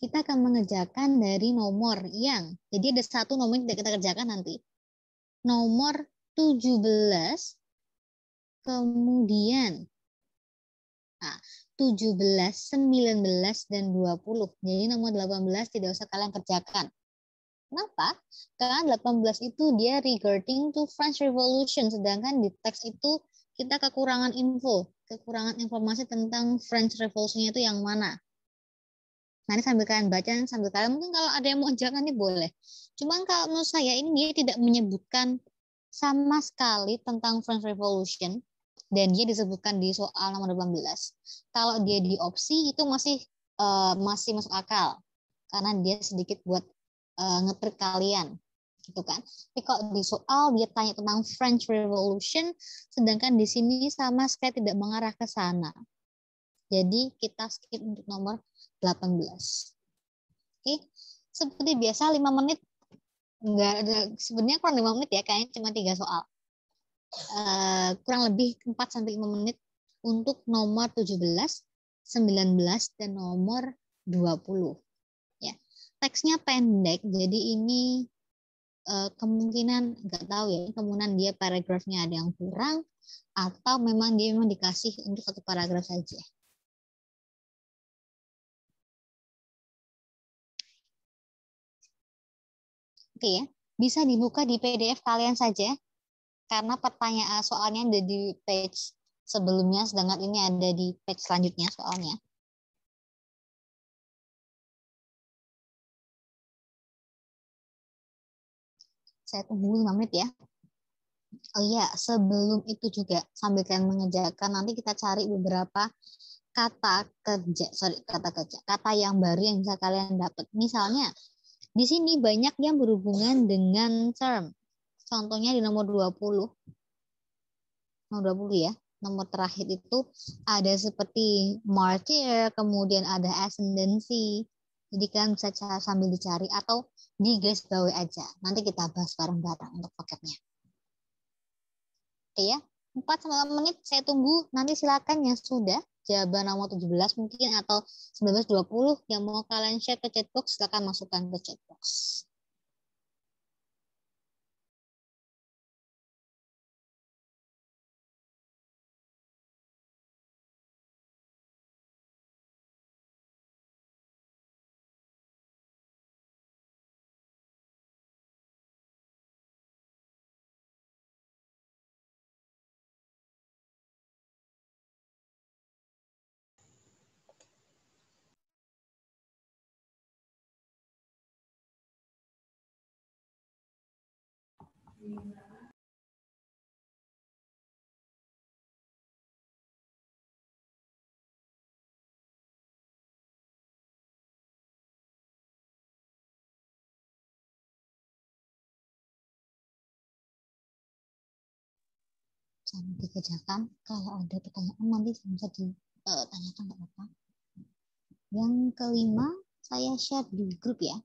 kita akan mengerjakan dari nomor yang, jadi ada satu nomor yang tidak kita kerjakan nanti. Nomor 17, kemudian 17, 19, dan 20. Jadi nomor 18 tidak usah kalian kerjakan. Kenapa? Karena 18 itu dia regarding to French Revolution, sedangkan di teks itu kita kekurangan kekurangan informasi tentang French Revolution itu yang mana. Nanti sambil kalian baca, sambil kalian mungkin kalau ada yang mau jangan nih boleh. Cuman kalau menurut saya ini dia tidak menyebutkan sama sekali tentang French Revolution dan dia disebutkan di soal nomor 18. Kalau dia di opsi itu masih masuk akal karena dia sedikit buat ngetrik kalian gitu kan. Tapi kalau di soal dia tanya tentang French Revolution sedangkan di sini sama sekali tidak mengarah ke sana. Jadi kita skip untuk nomor 18. Oke, seperti biasa 5 menit enggak ada, sebenarnya kurang 5 menit ya, kayaknya cuma 3 soal. Kurang lebih 4 sampai 5 menit untuk nomor 17, 19 dan nomor 20 ya. Teksnya pendek jadi ini kemungkinan nggak tahu ya, kemungkinan dia paragrafnya ada yang kurang atau memang dia memang dikasih untuk satu paragraf saja. Oke ya, bisa dibuka di PDF kalian saja karena pertanyaan soalnya ada di page sebelumnya, sedangkan ini ada di page selanjutnya soalnya. Saya tunggu 5 menit ya. Oh iya, sebelum itu juga sambil kalian mengerjakan, nanti kita cari beberapa kata yang baru yang bisa kalian dapat. Misalnya, di sini banyak yang berhubungan dengan term. Contohnya di nomor 20. Nomor 20 ya. Nomor terakhir itu ada seperti martyr, kemudian ada ascendancy. Jadi kalian bisa sambil dicari atau di garis bawah aja. Nanti kita bahas bareng-bareng untuk paketnya. Oke ya. 4-5 menit saya tunggu. Nanti silakan yang sudah jawaban nomor 17 mungkin atau 19-20 yang mau kalian share ke chatbox, silakan masukkan ke chatbox. Jangan dikerjakan. Kalau ada pertanyaan nanti bisa ditanyakan, nggak apa-apa. Yang kelima, saya share di grup ya.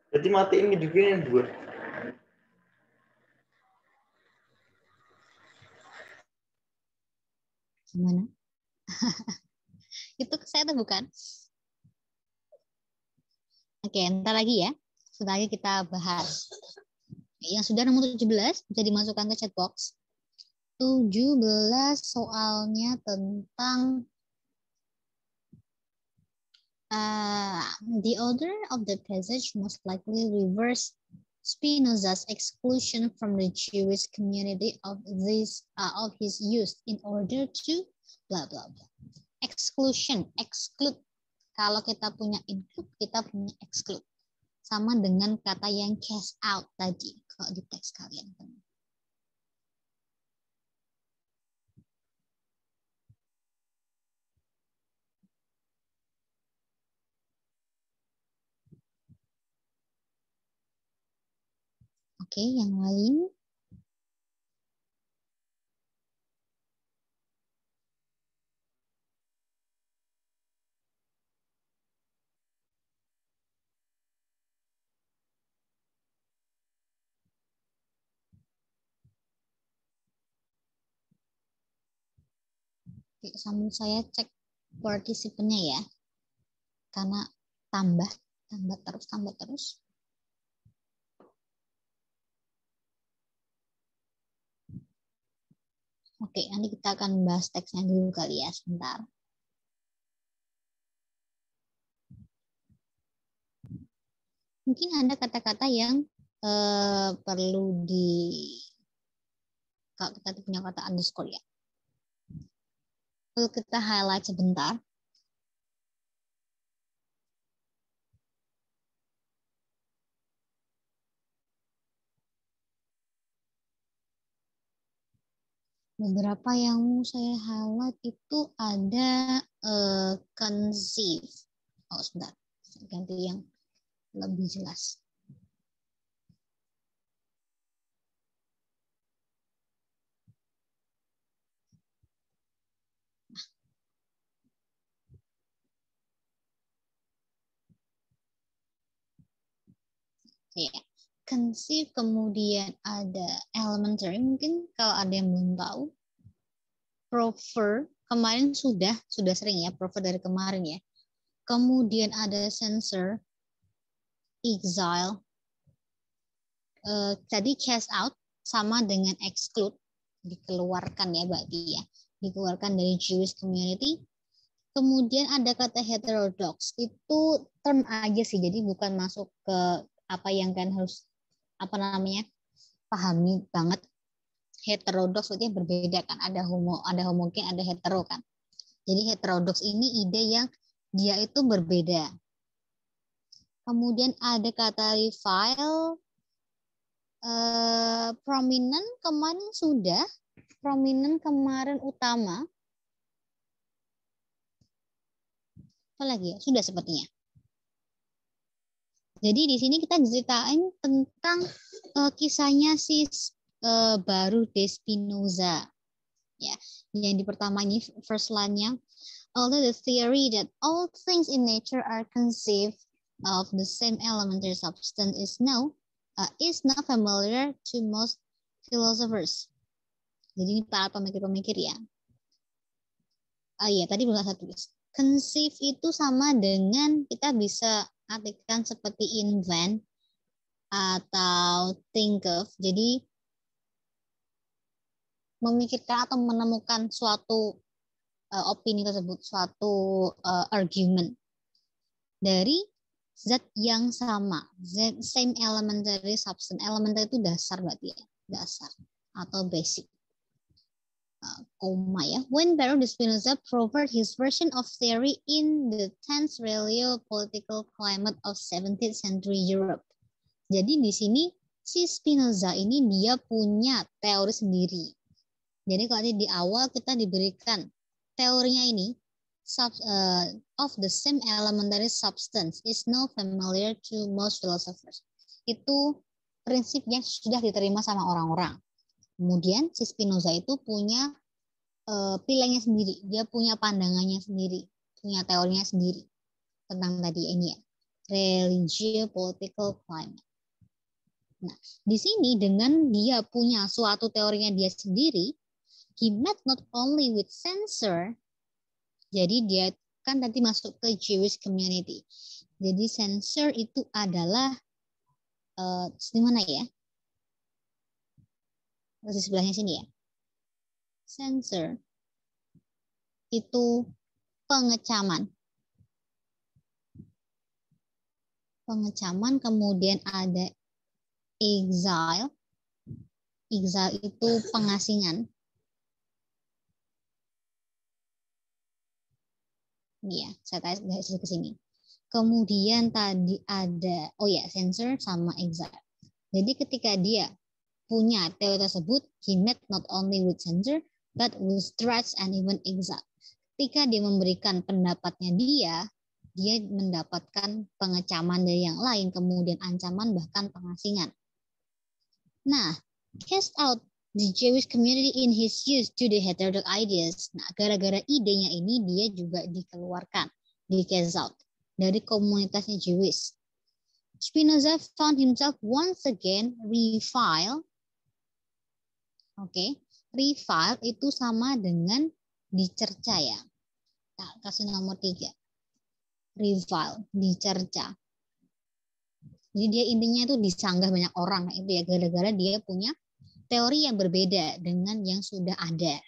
Jadi matiin videonya yang dua. Gimana? Itu saya tuh bukan. Oke, ntar lagi ya. Sebentar lagi kita bahas. Yang sudah nomor 17 bisa dimasukkan ke chat box. 17 soalnya tentang the order of the passage most likely reverse Spinoza's exclusion from the Jewish community of his use in order to blah blah blah. Exclusion, exclude. Kalau kita punya include, kita punya exclude. Sama dengan kata yang cast out tadi kalau di teks kalian. Oke, yang lain. Oke, sambil saya cek partisipannya ya. Karena tambah terus. Oke, nanti kita akan bahas teksnya dulu kali ya, sebentar. Mungkin ada kata-kata yang perlu kalau kita punya kata underscore ya. Perlu kita highlight sebentar. Beberapa yang mau saya highlight itu ada conceive. Oh, sebentar. Saya ganti yang lebih jelas. Ya. Conceive, kemudian ada elementary. Mungkin kalau ada yang belum tahu. Prefer, kemarin sudah sering ya, prefer dari kemarin ya. Kemudian ada censor, exile. Tadi cast out sama dengan exclude, dikeluarkan ya berarti ya. Dikeluarkan dari Jewish community. Kemudian ada kata heterodox. Itu term aja sih, jadi bukan masuk ke apa yang kan harus pahami banget. Heterodox itu berbeda kan, ada homogen, ada hetero kan. Jadi heterodox ini ide yang dia itu berbeda. Kemudian ada kata revile, prominent kemarin sudah, prominent kemarin utama. Apa lagi ya? Sudah sepertinya. Jadi di sini kita ceritain tentang kisahnya si Baruch de Spinoza. Ya, yang di pertama ini first line-nya, although the theory that all things in nature are conceived of the same elementary substance is not familiar to most philosophers. Jadi ini para pemikir-pemikir ya. Iya, tadi belum saya tulis. Conceive itu sama dengan kita bisa artikan seperti invent atau think of. Jadi memikirkan atau menemukan suatu opini tersebut, suatu argument dari zat yang sama, same elementary substance. Elementary itu dasar berarti ya, dasar atau basic. Koma ya. When Baruch de Spinoza proved his version of theory in the tense political climate of 17th century Europe. Jadi di sini si Spinoza ini dia punya teori sendiri. Jadi kalau di awal kita diberikan teorinya ini, of the same elementary substance is now familiar to most philosophers. Itu prinsip yang sudah diterima sama orang-orang. Kemudian si Spinoza itu punya pilihannya sendiri, dia punya pandangannya sendiri, punya teorinya sendiri tentang tadi ini ya. religio-political climate. Nah, di sini dengan dia punya suatu teorinya dia sendiri, he met not only with censor, jadi dia kan nanti masuk ke Jewish community. Jadi censor itu adalah di mana ya? Di sebelahnya sini ya. Censor itu pengecaman. Pengecaman, kemudian ada exile. Exile itu pengasingan. Iya, saya kasih ke sini. Kemudian tadi ada, censor sama exile. Jadi ketika dia punya teori tersebut, he met not only with censor, but with threats and even exile. Ketika dia memberikan pendapatnya dia mendapatkan pengecaman dari yang lain, kemudian ancaman bahkan pengasingan. Nah, cast out the Jewish community in his use to the heterodox ideas. Nah, gara-gara idenya ini dia juga dikeluarkan, di cast out dari komunitasnya Jewish. Spinoza found himself once again reviled. Revile itu sama dengan dicerca ya. Nah, kasih nomor 3. Revile, dicerca. Jadi dia intinya itu disanggah banyak orang. Nah, itu ya gara-gara dia punya teori yang berbeda dengan yang sudah ada.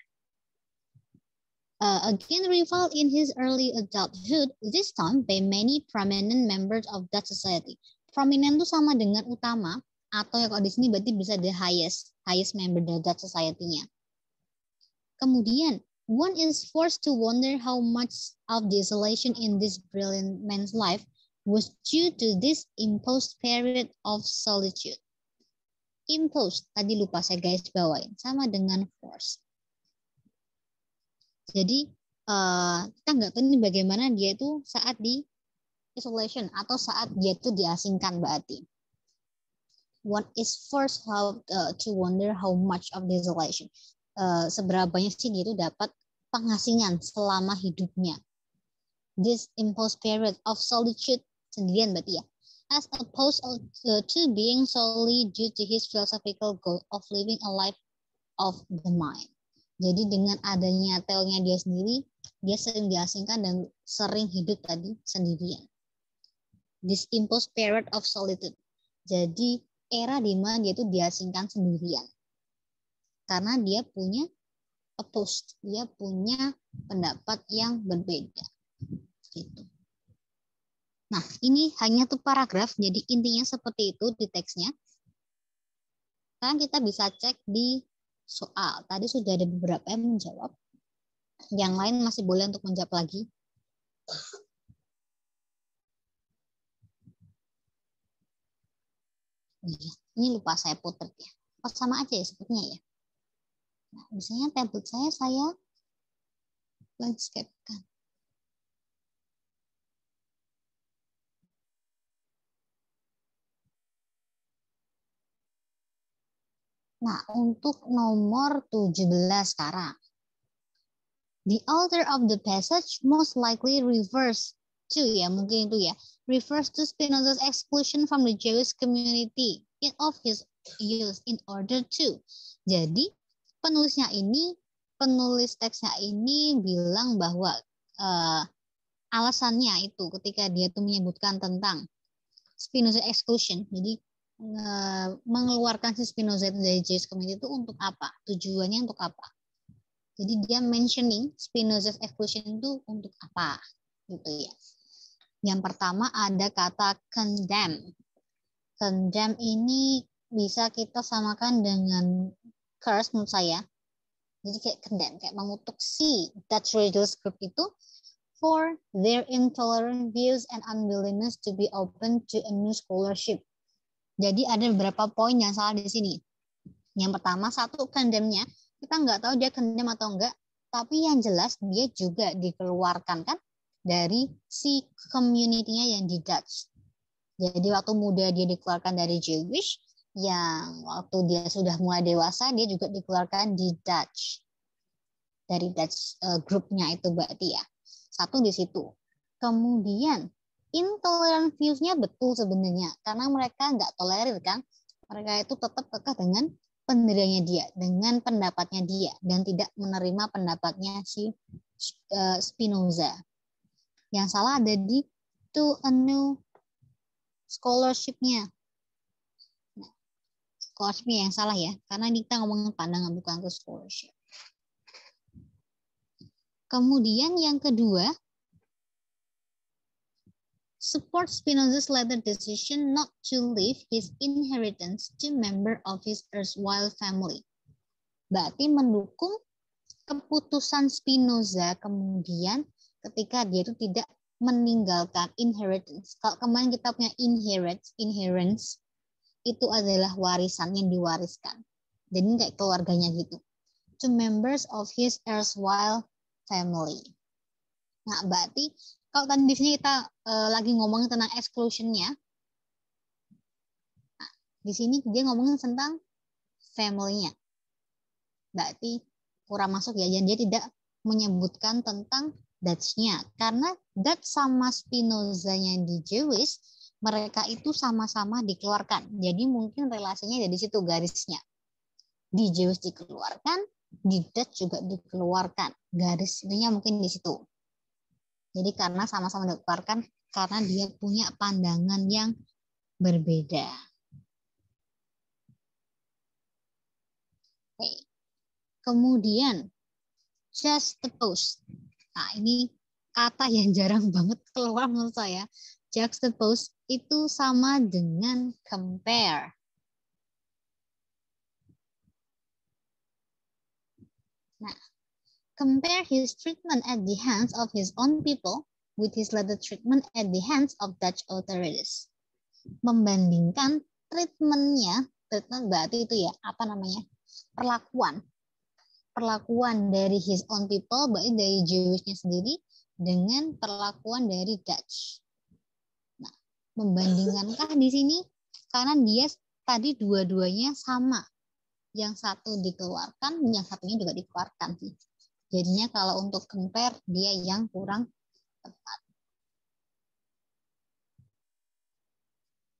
Again reviled in his early adulthood, this time by many prominent members of Dutch society. Prominent itu sama dengan utama, atau ya kalau di sini berarti bisa the highest member the Dutch society-nya. Kemudian, one is forced to wonder how much of the isolation in this brilliant man's life was due to this imposed period of solitude. Imposed, tadi lupa saya guys bawain, sama dengan forced. Jadi kita nggak tahu bagaimana dia itu saat di isolation atau saat dia itu diasingkan berarti. One is forced to wonder how much of the isolation. Seberapa banyak sih dia itu dapat pengasingan selama hidupnya. This imposed period of solitude, sendirian berarti ya, as opposed to being solely due to his philosophical goal of living a life of the mind. Jadi dengan adanya teorinya dia sendiri, dia sering diasingkan dan sering hidup tadi sendirian. This imposed period of solitude. Jadi era di mana dia itu diasingkan sendirian. Karena dia punya opposed, dia punya pendapat yang berbeda. Gitu. Nah, ini hanya tuh paragraf, jadi intinya seperti itu di teksnya. Sekarang kita bisa cek di soal. Tadi sudah ada beberapa yang menjawab. Yang lain masih boleh untuk menjawab lagi. Ini lupa saya putar ya. Oh, sama aja ya sepertinya ya. Nah, misalnya tablet saya landscape-kan. Nah, untuk nomor 17 sekarang. The author of the passage most likely refers to, ya mungkin itu ya, refers to Spinoza's exclusion from the Jewish community of his use in order to. Jadi penulis teksnya ini bilang bahwa alasannya itu ketika dia tuh menyebutkan tentang Spinoza exclusion, jadi mengeluarkan si Spinoza itu dari Jewish community itu untuk apa? Tujuannya untuk apa? Jadi dia mentioning Spinoza's exclusion itu untuk apa? Gitu ya. Yang pertama ada kata condemn. Condemn ini bisa kita samakan dengan curse menurut saya. Jadi kayak condemn, kayak mengutuk si Dutch religious group itu for their intolerant views and unwillingness to be open to a new scholarship. Jadi ada beberapa poin yang salah di sini. Yang pertama, satu condemn-nya, kita nggak tahu dia condemn atau enggak, tapi yang jelas dia juga dikeluarkan kan dari si community-nya yang di Dutch. Jadi waktu muda dia dikeluarkan dari Jewish, yang waktu dia sudah mulai dewasa dia juga dikeluarkan di Dutch. Dari Dutch grupnya itu berarti ya. Satu di situ. Kemudian Intolerant views-nya betul sebenarnya, karena mereka nggak tolerir kan. Mereka itu tetap kekeh dengan pendiriannya dia, dengan pendapatnya dia, dan tidak menerima pendapatnya si Spinoza. Yang salah ada di to a new scholarship-nya. Nah, scholarship-nya yang salah ya, karena kita ngomongin pandangan bukan ke scholarship. Kemudian yang kedua, support Spinoza's later decision not to leave his inheritance to member of his erstwhile family. Berarti mendukung keputusan Spinoza kemudian ketika dia itu tidak meninggalkan inheritance. Kalau kemarin kita punya inheritance itu adalah warisan yang diwariskan. Jadi kayak keluarganya gitu. To members of his erstwhile family. Nah, berarti kalau tadi di sini kita lagi ngomongin tentang exclusion-nya, nah, di sini dia ngomongin tentang family-nya. Berarti kurang masuk ya, dan dia tidak menyebutkan tentang Dutch-nya. Karena Dutch sama Spinoza-nya di Jewish, mereka itu sama-sama dikeluarkan. Jadi mungkin relasinya dari situ garisnya. Di Jewish dikeluarkan, di Dutch juga dikeluarkan. Garisnya mungkin di situ. Jadi karena sama-sama dikeluarkan, karena dia punya pandangan yang berbeda. Oke. Kemudian, juxtapose. Nah, ini kata yang jarang banget keluar menurut saya. Juxtapose itu sama dengan compare. Nah, compare his treatment at the hands of his own people with his later treatment at the hands of Dutch authorities. Membandingkan treatment berarti itu ya, apa namanya? Perlakuan dari his own people, berarti dari Jewish-nya sendiri, dengan perlakuan dari Dutch. Nah, membandingkankah di sini? Karena dia tadi dua-duanya sama. Yang satu dikeluarkan, yang satunya juga dikeluarkan. Jadinya kalau untuk compare, dia yang kurang tepat.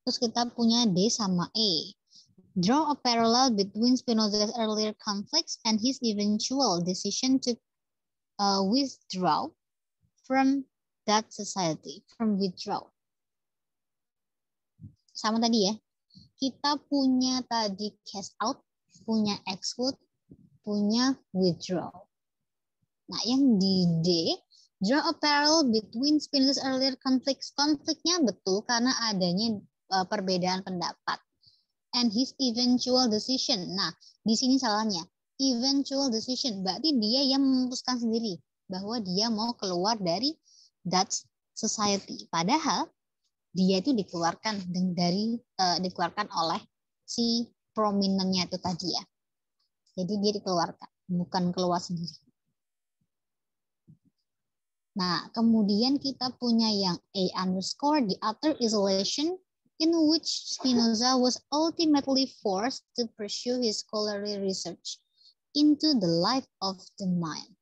Terus kita punya D sama E. Draw a parallel between Spinoza's earlier conflicts and his eventual decision to withdraw from that society, Sama tadi ya. Kita punya tadi cast out, punya exclude, punya withdraw. Nah, yang di D, draw a parallel between Spinoza's earlier conflicts. Konfliknya betul karena adanya perbedaan pendapat. And his eventual decision. Nah, di sini salahnya. Eventual decision. Berarti dia yang memutuskan sendiri bahwa dia mau keluar dari Dutch society. Padahal dia itu dikeluarkan dikeluarkan oleh si prominentnya itu tadi ya. Jadi dia dikeluarkan, bukan keluar sendiri. Nah, kemudian kita punya yang A_, the utter isolation in which Spinoza was ultimately forced to pursue his scholarly research into the life of the mind.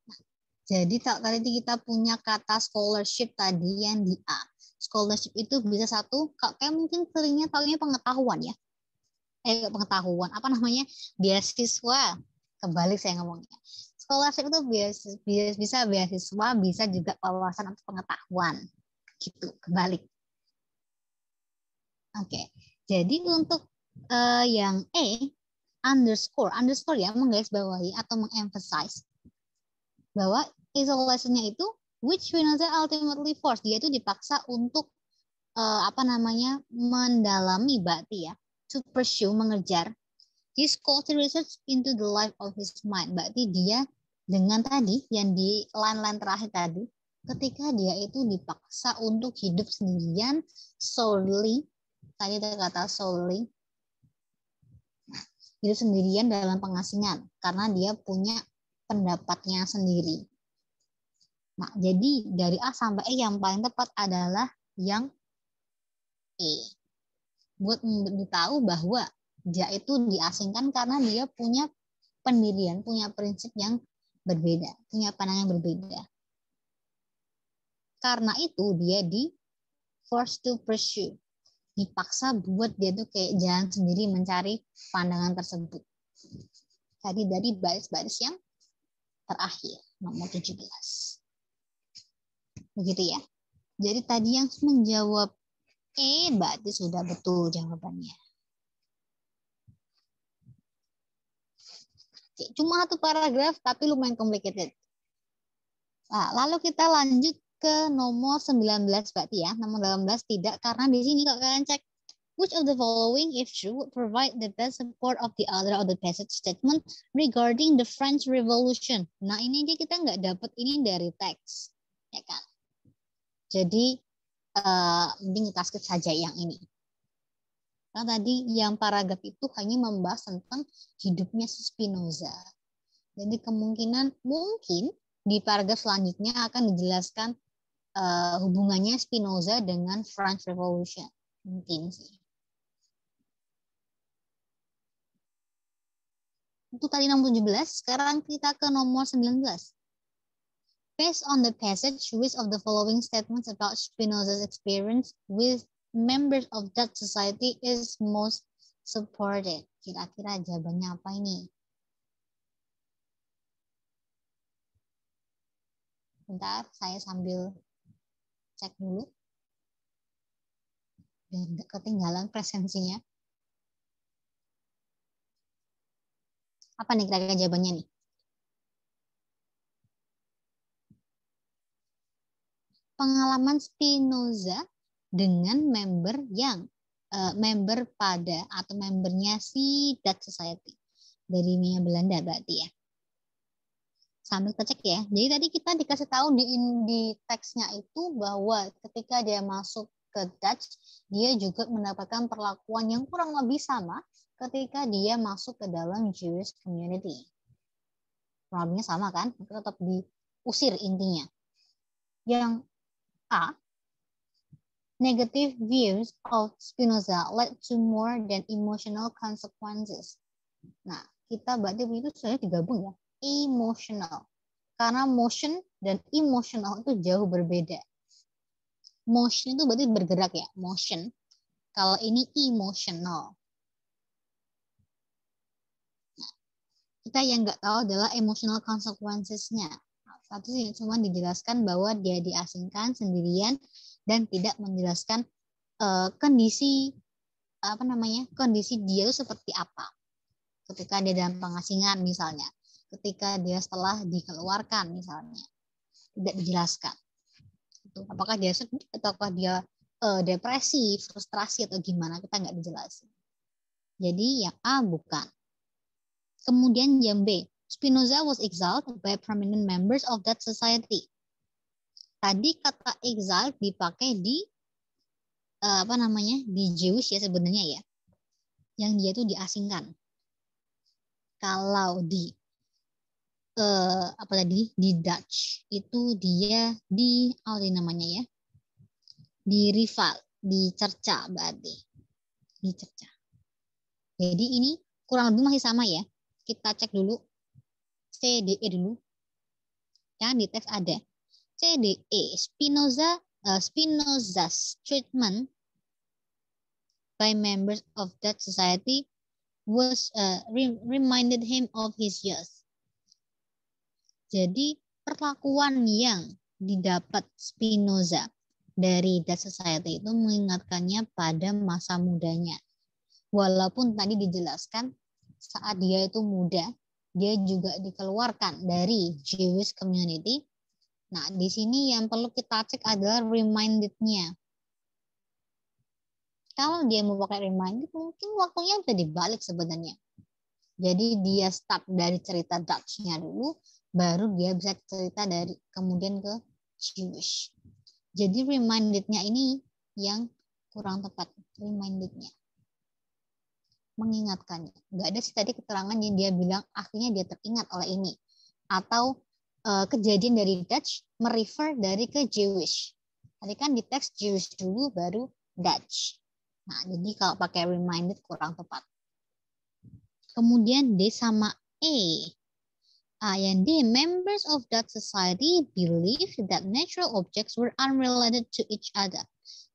Nah, jadi tadi kita punya kata scholarship tadi yang di A. Scholarship itu bisa satu, kayak mungkin seringnya tahunya pengetahuan ya. Pengetahuan, apa namanya? Beasiswa. Kebalik saya ngomongnya. Scholarship itu bisa beasiswa, bisa juga wawasan atau pengetahuan. Gitu, kebalik. Oke, jadi untuk yang E, underscore ya, menggarisbawahi atau mengemphasize bahwa isolation-nya itu which Spinoza ultimately forced, dia itu dipaksa untuk mendalami berarti ya, to pursue, mengejar his scholarly research into the life of his mind. Berarti dia dengan tadi yang di line-line terakhir tadi, ketika dia itu dipaksa untuk hidup sendirian solely, tadi ada kata solely, hidup sendirian dalam pengasingan karena dia punya pendapatnya sendiri. Nah, jadi dari A sampai E yang paling tepat adalah yang E. Buat memberitahu bahwa dia itu diasingkan karena dia punya pendirian, punya prinsip yang berbeda, punya pandangan yang berbeda. Karena itu dia di forced to pursue. Dipaksa buat dia tuh kayak jalan sendiri mencari pandangan tersebut. Tadi dari baris-baris yang terakhir, nomor 17. Begitu ya. Jadi tadi yang menjawab berarti sudah betul jawabannya. Cuma satu paragraf tapi lumayan complicated. Nah, lalu kita lanjut ke nomor 19 berarti ya. Nomor 18 tidak, karena di sini kalau kalian cek which of the following if true would provide the best support of the other of the passage statement regarding the French Revolution. Nah, ini kita nggak dapat ini dari teks, ya kan? Jadi mending kita skip saja yang ini. Karena tadi yang paragraf itu hanya membahas tentang hidupnya Spinoza. Jadi kemungkinan mungkin di paragraf selanjutnya akan dijelaskan hubungannya Spinoza dengan French Revolution. Mungkin sih. Itu tadi nomor 17, sekarang kita ke nomor 19. Based on the passage, which of the following statements about Spinoza's experience with members of that society is most supported? Kira-kira jawabannya apa ini? Bentar, saya sambil cek dulu. Biar nggak ketinggalan presensinya. Apa nih kira-kira jawabannya nih? Pengalaman Spinoza dengan member yang member pada atau membernya si Dutch Society. Dari Mia Belanda berarti ya. Sambil kita cek ya. Jadi tadi kita dikasih tahu di teksnya itu bahwa ketika dia masuk ke Dutch, dia juga mendapatkan perlakuan yang kurang lebih sama ketika dia masuk ke dalam Jewish community. Problemnya sama kan? Tetap diusir intinya. Yang A, negative views of Spinoza led to more than emotional consequences. Nah, kita berarti itu sebenarnya digabung ya. Emotional. Karena motion dan emotional itu jauh berbeda. Motion itu berarti bergerak ya, motion. Kalau ini emotional. Nah, kita yang nggak tahu adalah emotional consequences-nya. Satu sih cuma dijelaskan bahwa dia diasingkan sendirian dan tidak menjelaskan kondisi kondisi dia itu seperti apa ketika dia dalam pengasingan misalnya. Ketika dia setelah dikeluarkan misalnya, tidak dijelaskan. Apakah dia sedih ataukah dia depresi, frustrasi atau gimana, kita nggak dijelasin. Jadi yang A bukan. Kemudian yang B, Spinoza was exiled by prominent members of that society. Tadi kata exiled dipakai di di Jewish ya sebenarnya ya, yang dia itu diasingkan. Kalau di di Dutch itu dia di rival, dicerca berarti, dicerca. Jadi ini kurang lebih masih sama ya. Kita cek dulu CDE dulu. Yang di teks ada CDE Spinoza's treatment by members of that society was reminded him of his youth. Jadi perlakuan yang didapat Spinoza dari Dutch Society itu mengingatkannya pada masa mudanya. Walaupun tadi dijelaskan saat dia itu muda, dia juga dikeluarkan dari Jewish community. Nah, di sini yang perlu kita cek adalah reminded-nya. Kalau dia mau pakai reminded, mungkin waktunya bisa dibalik sebenarnya. Jadi dia start dari cerita Dutch-nya dulu, baru dia bisa cerita dari kemudian ke Jewish. Jadi reminded-nya ini yang kurang tepat, reminded-nya. Mengingatkannya. Nggak ada sih tadi keterangan yang dia bilang akhirnya dia teringat oleh ini. Atau kejadian dari Dutch merefer dari ke Jewish. Tadi kan di teks Jewish dulu baru Dutch. Nah, jadi kalau pakai reminded kurang tepat. Kemudian D sama E. Yang D, members of that society believe that natural objects were unrelated to each other.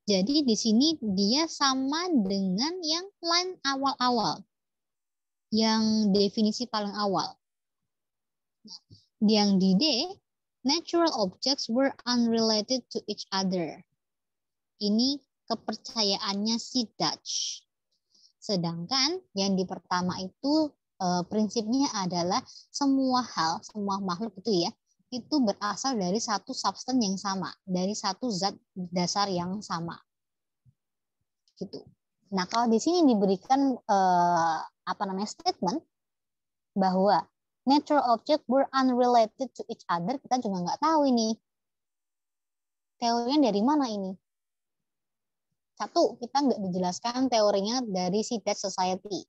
Jadi di sini dia sama dengan yang line awal-awal, yang definisi paling awal. Yang di D, natural objects were unrelated to each other. Ini kepercayaannya si Dutch. Sedangkan yang di pertama itu prinsipnya adalah semua hal, semua makhluk itu ya, itu berasal dari satu substance yang sama, dari satu zat dasar yang sama. Gitu. Nah, kalau di sini diberikan statement bahwa natural object were unrelated to each other, kita juga nggak tahu ini teorinya dari mana ini. Satu, kita nggak dijelaskan teorinya dari si Dutch Society.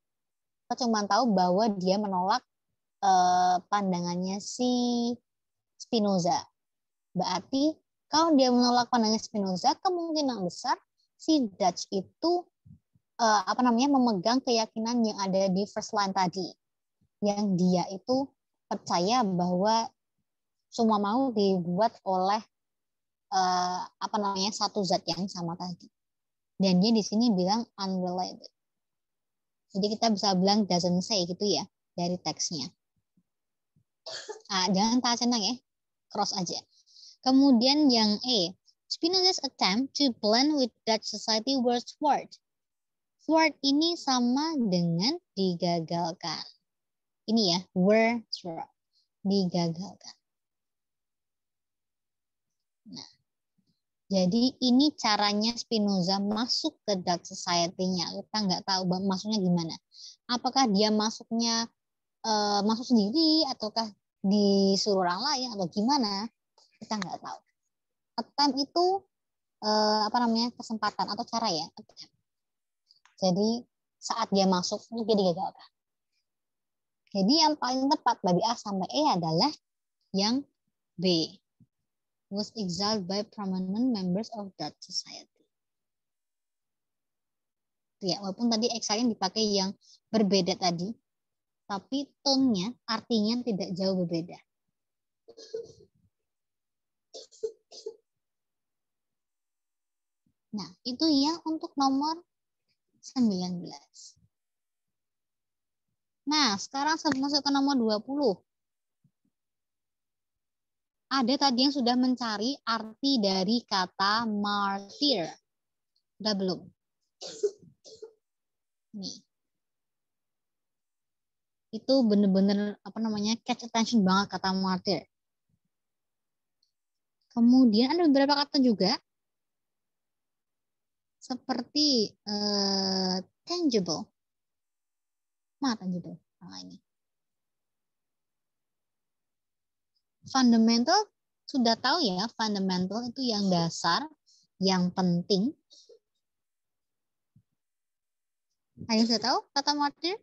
Kita cuma tahu bahwa dia menolak pandangannya si Spinoza. Berarti kalau dia menolak pandangan Spinoza, kemungkinan besar si Dutch itu memegang keyakinan yang ada di first line tadi, yang dia itu percaya bahwa semua mau dibuat oleh satu zat yang sama tadi. Dan dia di sini bilang unrelated. Jadi kita bisa bilang doesn't say gitu ya dari teksnya. Jangan tak centang ya, cross aja. Kemudian yang E, Spinoza's attempt to blend with Dutch society was thwarted. Thwart ini sama dengan digagalkan. Ini ya, were thwart, digagalkan. Nah, jadi ini caranya Spinoza masuk ke Dutch Society-nya. Kita nggak tahu masuknya gimana. Apakah dia masuknya masuk sendiri ataukah disuruh orang lain atau gimana? Kita nggak tahu. Attempt itu kesempatan atau cara ya. Attempt. Jadi saat dia masuk dia digagalkan. Jadi yang paling tepat bagi A sampai E adalah yang B. Was exiled by prominent members of that society. Ya, walaupun tadi exile dipakai yang berbeda tadi, tapi tone-nya, artinya tidak jauh berbeda. Nah, itu ya untuk nomor 19. Nah, sekarang masuk ke nomor 20. Ada tadi yang sudah mencari arti dari kata martyr. Udah belum? Nih. Itu bener-bener catch attention banget kata martyr. Kemudian ada beberapa kata juga seperti tangible. Tangible. Ini. Fundamental, sudah tahu ya, fundamental itu yang dasar, yang penting. Ada yang sudah tahu kata martyr?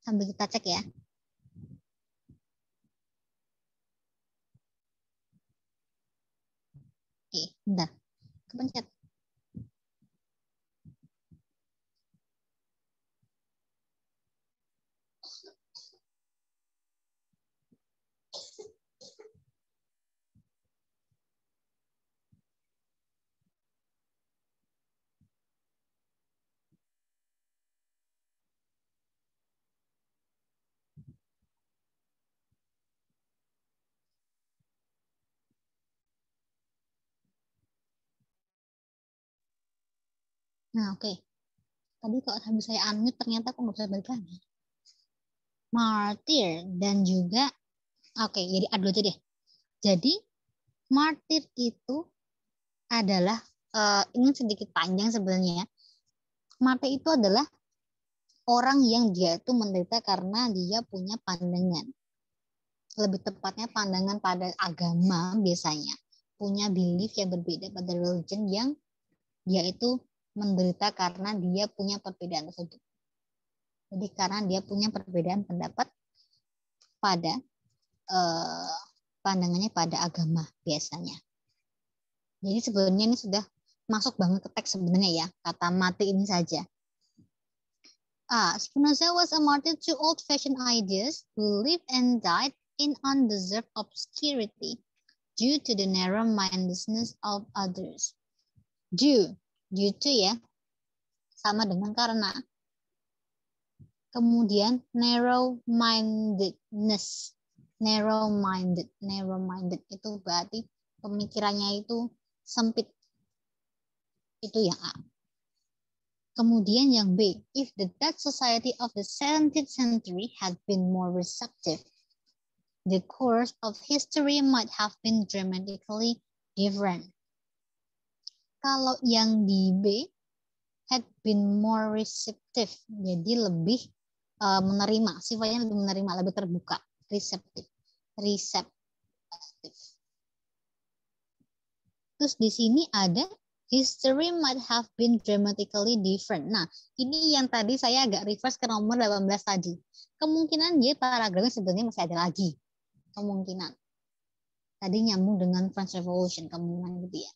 Sambil kita cek ya. Oke, bentar. Kepencet. Nah, oke. Tadi kalau habis saya unmute ternyata aku nggak bisa balik lagi. Martyr dan juga jadi add dulu aja deh. Jadi martyr itu adalah ini sedikit panjang sebenarnya. Martyr itu adalah orang yang dia itu menderita karena dia punya pandangan. Lebih tepatnya pandangan pada agama biasanya. Punya belief yang berbeda pada religion yang dia itu menderita karena dia punya perbedaan tersebut. Jadi karena dia punya perbedaan pendapat pada pandangannya pada agama biasanya. Jadi sebenarnya ini sudah masuk banget ke teks sebenarnya ya, kata mati ini saja. Spinoza was a martyr to old-fashioned ideas who lived and died in undeserved obscurity due to the narrow-mindedness of others. Due to ya, sama dengan karena. Kemudian narrow-mindedness. Narrow-minded itu berarti pemikirannya itu sempit. Itu yang A. Kemudian yang B, if the Dutch society of the 17th century had been more receptive, the course of history might have been dramatically different. Kalau yang di B, had been more receptive, jadi lebih menerima, sifatnya lebih menerima, lebih terbuka, receptive. Terus di sini ada history might have been dramatically different. Nah, ini yang tadi saya agak reverse ke nomor 18 tadi. Kemungkinan dia paragrafnya sebenarnya masih ada lagi. Kemungkinan. Tadi nyambung dengan French Revolution, kemungkinan gitu ya.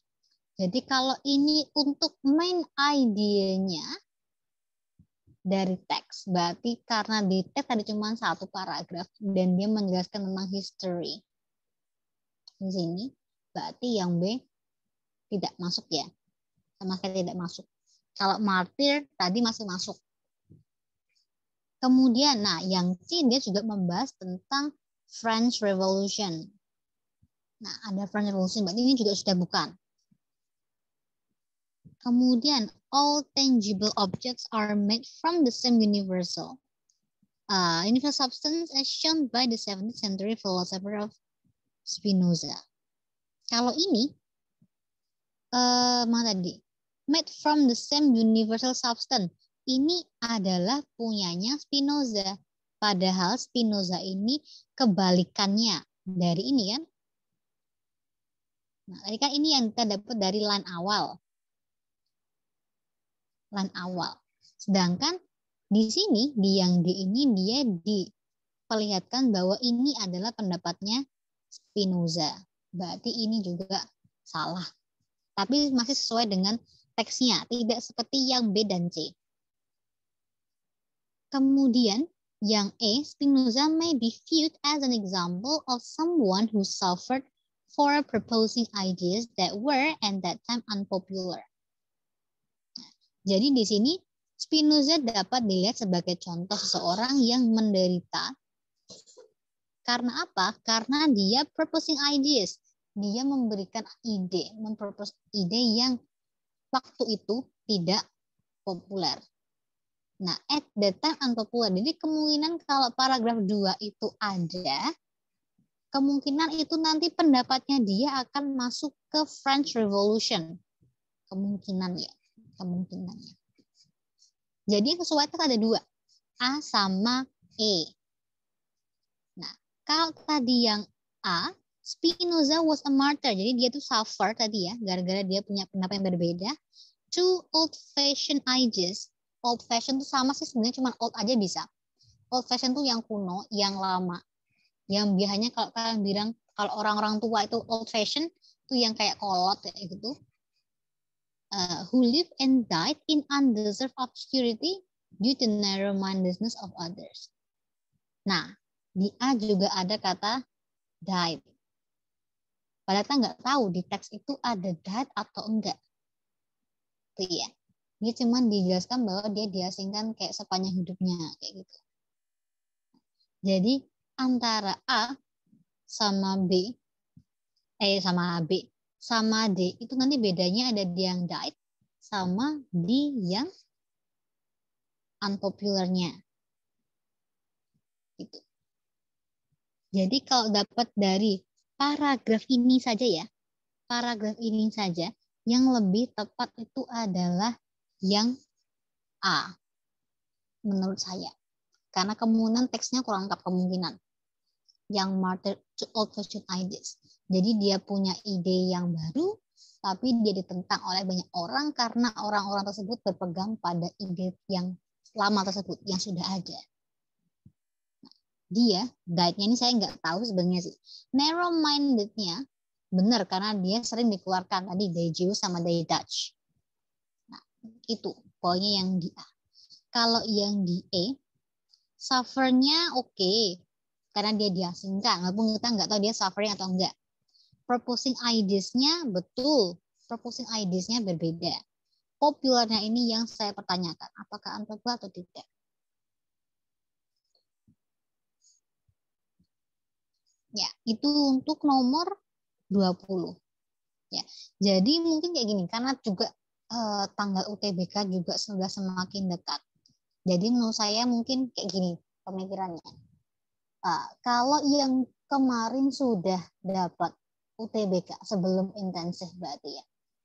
Jadi kalau ini untuk main idenya dari teks, berarti karena di teks tadi cuma satu paragraf dan dia menjelaskan tentang history. Di sini berarti yang B tidak masuk ya, sama sekali tidak masuk. Kalau martyr tadi masih masuk. Kemudian, nah yang C dia juga membahas tentang French Revolution. Nah ada French Revolution, berarti ini juga sudah bukan. Kemudian, all tangible objects are made from the same universal substance as shown by the 17th century philosopher of Spinoza. Kalau ini, mana tadi? Made from the same universal substance. Ini adalah punyanya Spinoza. Padahal Spinoza ini kebalikannya dari ini kan. Nah, tadi kan ini yang kita dapat dari line awal. Sedangkan di sini di yang D ini dia diperlihatkan bahwa ini adalah pendapatnya Spinoza. Berarti ini juga salah. Tapi masih sesuai dengan teksnya, tidak seperti yang B dan C. Kemudian yang E, Spinoza may be viewed as an example of someone who suffered for proposing ideas that were at that time unpopular. Jadi di sini Spinoza dapat dilihat sebagai contoh seseorang yang menderita. Karena apa? Karena dia proposing ideas. Dia memberikan ide, mempropose ide yang waktu itu tidak populer. Nah, at that time unpopular. Jadi kemungkinan kalau paragraf 2 itu ada, kemungkinan itu nanti pendapatnya dia akan masuk ke French Revolution. Kemungkinannya. Jadi sesuai itu ada 2. A sama E. Nah, kalau tadi yang A, Spinoza was a martyr. Jadi dia tuh suffer tadi ya, gara-gara dia punya pendapat yang berbeda. To old-fashioned ideas. Old-fashioned itu sama sih sebenarnya, cuma old aja bisa. Old-fashioned tuh yang kuno, yang lama. Yang biasanya kalau kalian bilang, kalau orang-orang tua itu old-fashioned, itu yang kayak kolot kayak gitu. Who lived and died in undeserved obscurity due to narrow-mindedness of others. Nah, di A juga ada kata died. Padahal kita nggak tahu di teks itu ada died atau enggak. Itu ya. Dia cuma dijelaskan bahwa dia diasingkan kayak sepanjang hidupnya kayak gitu. Jadi antara A sama B, sama D itu nanti bedanya ada di yang died sama di yang unpopularnya. Gitu. Jadi kalau dapat dari paragraf ini saja ya, yang lebih tepat itu adalah yang A menurut saya. Karena kemungkinan teksnya kurang lengkap kemungkinan. Yang martyr to old-fashioned ideas. Jadi dia punya ide yang baru, tapi dia ditentang oleh banyak orang karena orang-orang tersebut berpegang pada ide yang lama tersebut, yang sudah ada. Dia, guide-nya ini saya nggak tahu sebenarnya sih. Narrow-mindednya, Benar, karena dia sering dikeluarkan tadi they Jews sama they Dutch. Nah, itu pokoknya yang di A. Kalau yang di E, suffernya oke, karena dia diasingkan, walaupun kita nggak tahu dia suffering atau enggak. Proposing ideas-nya betul, proposing ideas-nya berbeda. Popularnya ini yang saya pertanyakan, apakah unpopular atau tidak. Ya, itu untuk nomor 20. Ya. Jadi mungkin kayak gini, karena juga tanggal UTBK juga sudah semakin dekat. Jadi menurut saya mungkin kayak gini pemikirannya. Kalau yang kemarin sudah dapat UTBK sebelum intensif berarti ya.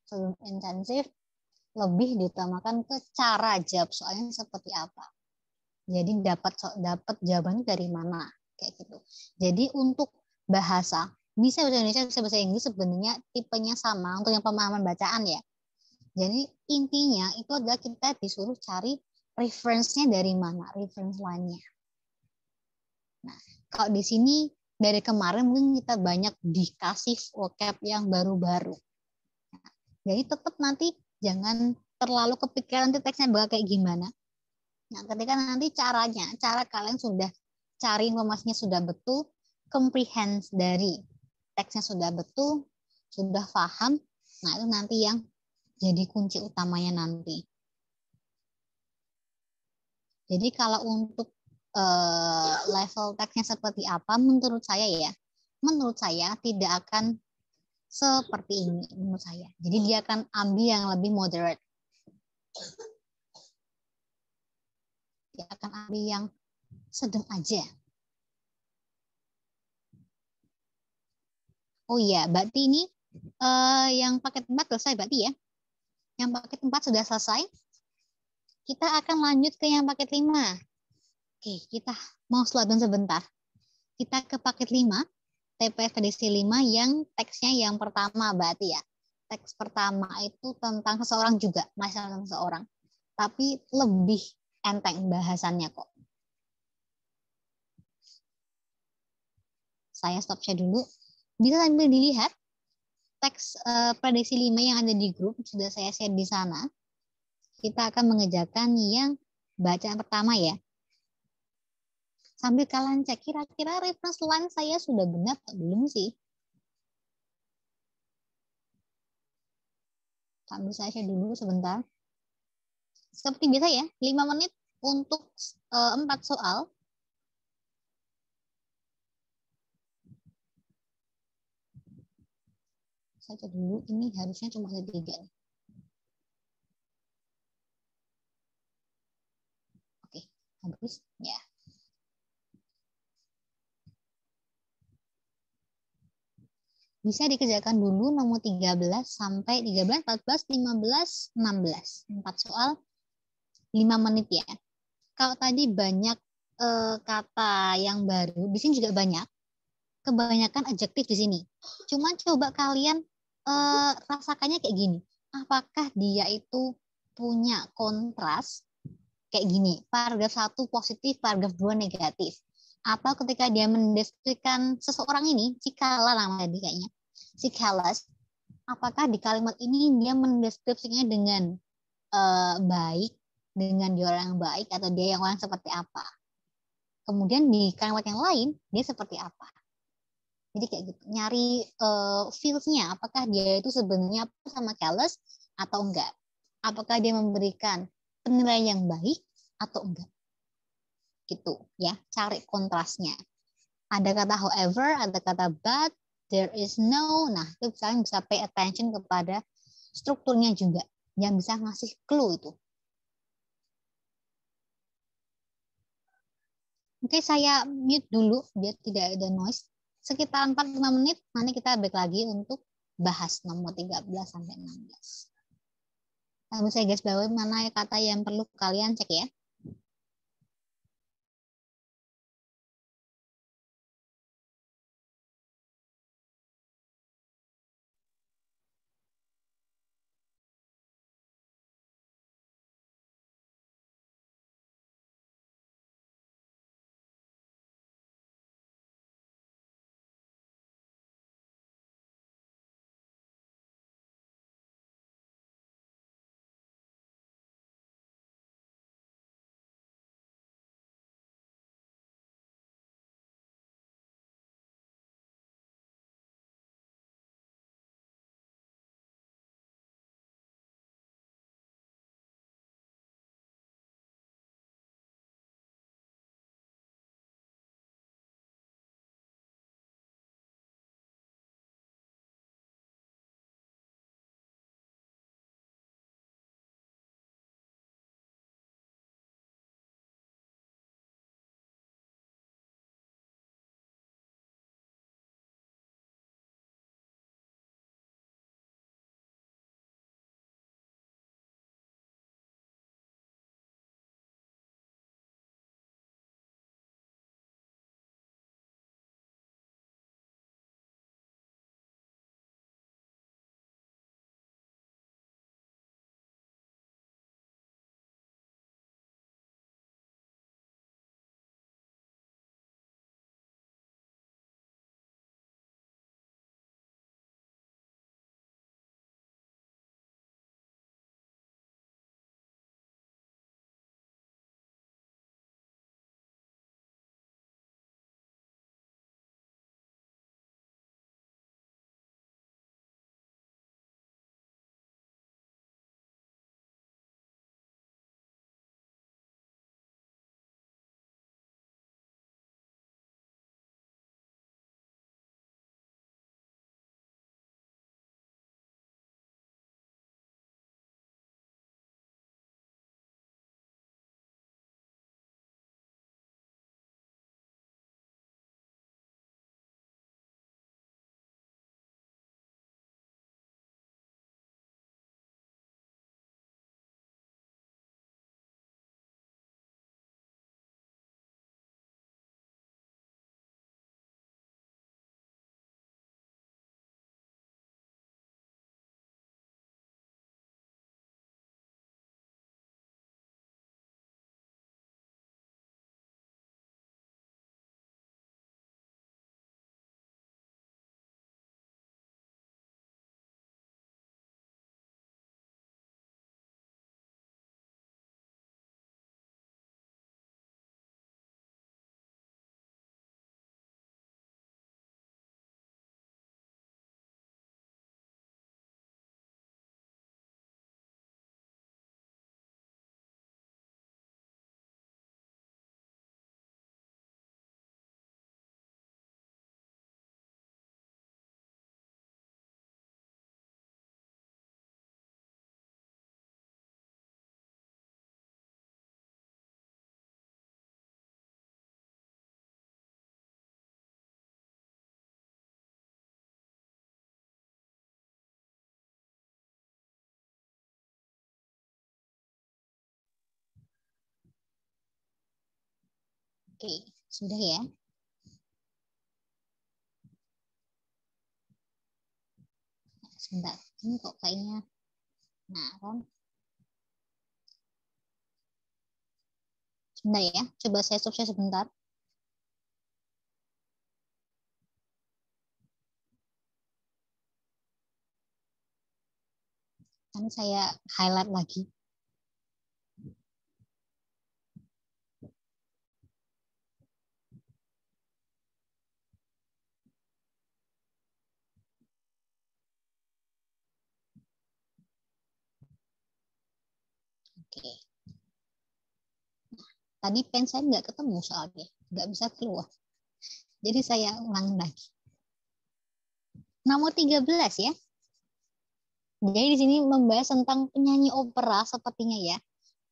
Sebelum intensif lebih diutamakan ke cara jawab soalnya seperti apa. Jadi dapat jawabannya dari mana kayak gitu. Jadi untuk bahasa bisa bahasa Indonesia bisa bahasa Inggris sebenarnya tipenya sama untuk yang pemahaman bacaan ya. Jadi intinya itu adalah kita disuruh cari reference-nya dari mana, reference line-nya. Nah, kalau di sini dari kemarin mungkin kita banyak dikasih vocab yang baru-baru. Nah, jadi tetap nanti jangan terlalu kepikiran nanti teksnya bakal kayak gimana. Nah, ketika nanti cara kalian sudah cari informasinya sudah betul, comprehend dari teksnya sudah betul, sudah paham, nah itu nanti yang jadi kunci utamanya nanti. Jadi kalau untuk level teksnya seperti apa, menurut saya tidak akan seperti ini menurut saya. Jadi dia akan ambil yang lebih moderate. Dia akan ambil yang sedang aja. Oh iya, berarti ini yang paket 4 selesai berarti ya. Yang paket 4 sudah selesai. Kita akan lanjut ke yang paket 5. Oke, kita mau slowdown sebentar. Kita ke paket 5, TPS edisi 5 yang teksnya yang pertama berarti ya. Teks pertama itu tentang seseorang juga, masih tentang seseorang. Tapi lebih enteng bahasannya kok. Saya stop share dulu. Bisa sambil dilihat teks prediksi 5 yang ada di grup sudah saya share di sana. Kita akan mengerjakan yang bacaan pertama ya. Sambil kalian cek kira-kira reference line saya sudah benar atau belum sih? Sambil saya share dulu sebentar. Seperti biasa ya, 5 menit untuk 4 soal. Saya cek dulu, ini harusnya cuma ada 3 nih. Oke, habis ya. Bisa dikerjakan dulu nomor 13 sampai 13, 14, 15, 16. 4 soal 5 menit ya. Kalau tadi banyak kata yang baru, di sini juga banyak. Kebanyakan adjektif di sini. Cuma coba kalian rasakannya kayak gini. Apakah dia itu punya kontras kayak gini, paragraf 1 positif, paragraf 2 negatif. Atau ketika dia mendeskripsikan seseorang ini, si Kala namanya kayaknya, si Kalas, apakah di kalimat ini dia mendeskripsinya dengan baik, dengan dia orang yang baik, atau dia yang orang seperti apa. Kemudian di kalimat yang lain, dia seperti apa. Jadi kayak gitu, nyari feels-nya, apakah dia itu sebenarnya sama Kalas atau enggak. Apakah dia memberikan penilaian yang baik atau enggak. Gitu ya, cari kontrasnya. Ada kata however, ada kata but, there is no. Nah, itu kalian bisa pay attention kepada strukturnya juga yang bisa ngasih clue itu. Oke, saya mute dulu biar tidak ada noise. Sekitar 4-5 menit nanti kita balik lagi untuk bahas nomor 13 sampai 16. Lalu saya guys bawain mana kata yang perlu kalian cek ya. Oke, sudah ya. Sebentar, ini kok kayaknya. Nah, kan. Sebentar ya, coba saya stop sebentar. Kan saya highlight lagi. Oke. Tadi pen saya nggak ketemu soalnya, nggak bisa keluar. Jadi saya ulang lagi. Nomor 13 ya. Jadi di sini membahas tentang penyanyi opera sepertinya ya.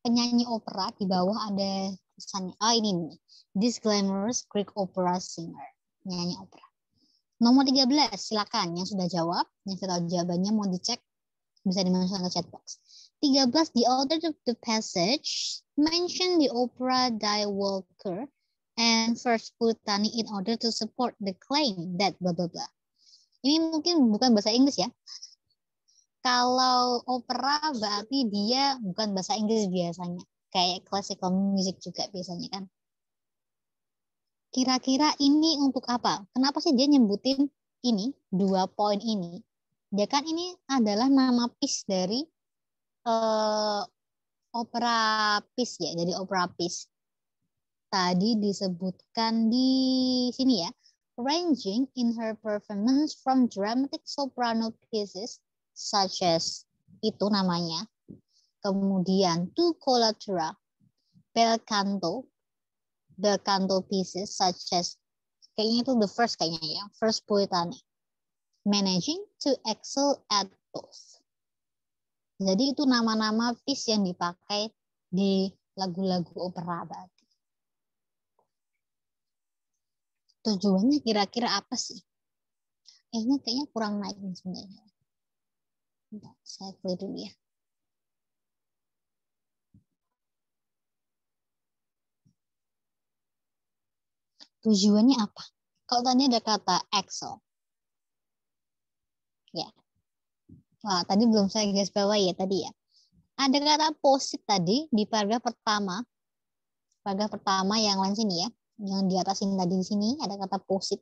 Penyanyi opera di bawah ada tulisannya. Ini nih. This glamorous Greek opera singer. Penyanyi opera. Nomor 13, silakan. Yang sudah jawab, yang sudah tahu jawabannya mau dicek, bisa dimasukkan ke chat box. 13, the author of the passage mention the opera Die Walker and First Puritani in order to support the claim that blah blah blah. Ini mungkin bukan bahasa Inggris ya. Kalau opera berarti dia bukan bahasa Inggris biasanya. Kayak classical music juga biasanya kan. Kira-kira ini untuk apa? Kenapa sih dia nyebutin ini, 2 poin ini? Ya kan ini adalah nama piece dari opera piece ya. Jadi opera piece. Tadi disebutkan di sini ya. Ranging in her performance from dramatic soprano pieces such as itu namanya. Kemudian to collateral, bel canto pieces such as kayaknya itu the first kayaknya ya, First Puritani. Managing to excel at both. Jadi itu nama-nama piece yang dipakai di lagu-lagu opera berarti. Tujuannya kira-kira apa sih? Kayaknya kurang naik nih sebenarnya. Bentar, saya clear dulu ya. Tujuannya apa? Kalau tadi ada kata excel. Ya. Wah, tadi belum saya garis bawah ya tadi ya. Ada kata posit tadi di paragraf pertama. Paragraf pertama yang lain sini ya. Yang di atas ini tadi di sini ada kata posit.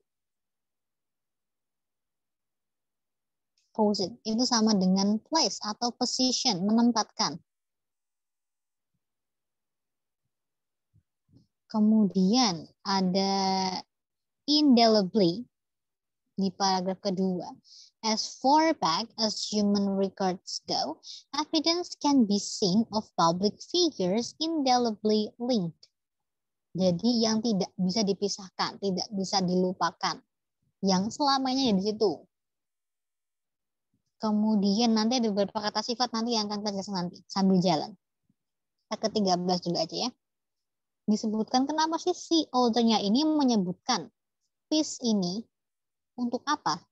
Posit itu sama dengan place atau position, menempatkan. Kemudian ada indelibly di paragraf kedua. As far back as human records go, evidence can be seen of public figures indelibly linked. Jadi yang tidak bisa dipisahkan, tidak bisa dilupakan. Yang selamanya di situ. Kemudian nanti ada beberapa kata sifat nanti yang akan kita jelaskan nanti sambil jalan. Kita ke 13 dulu aja ya. Disebutkan kenapa sih si author-nya ini menyebutkan piece ini untuk apa?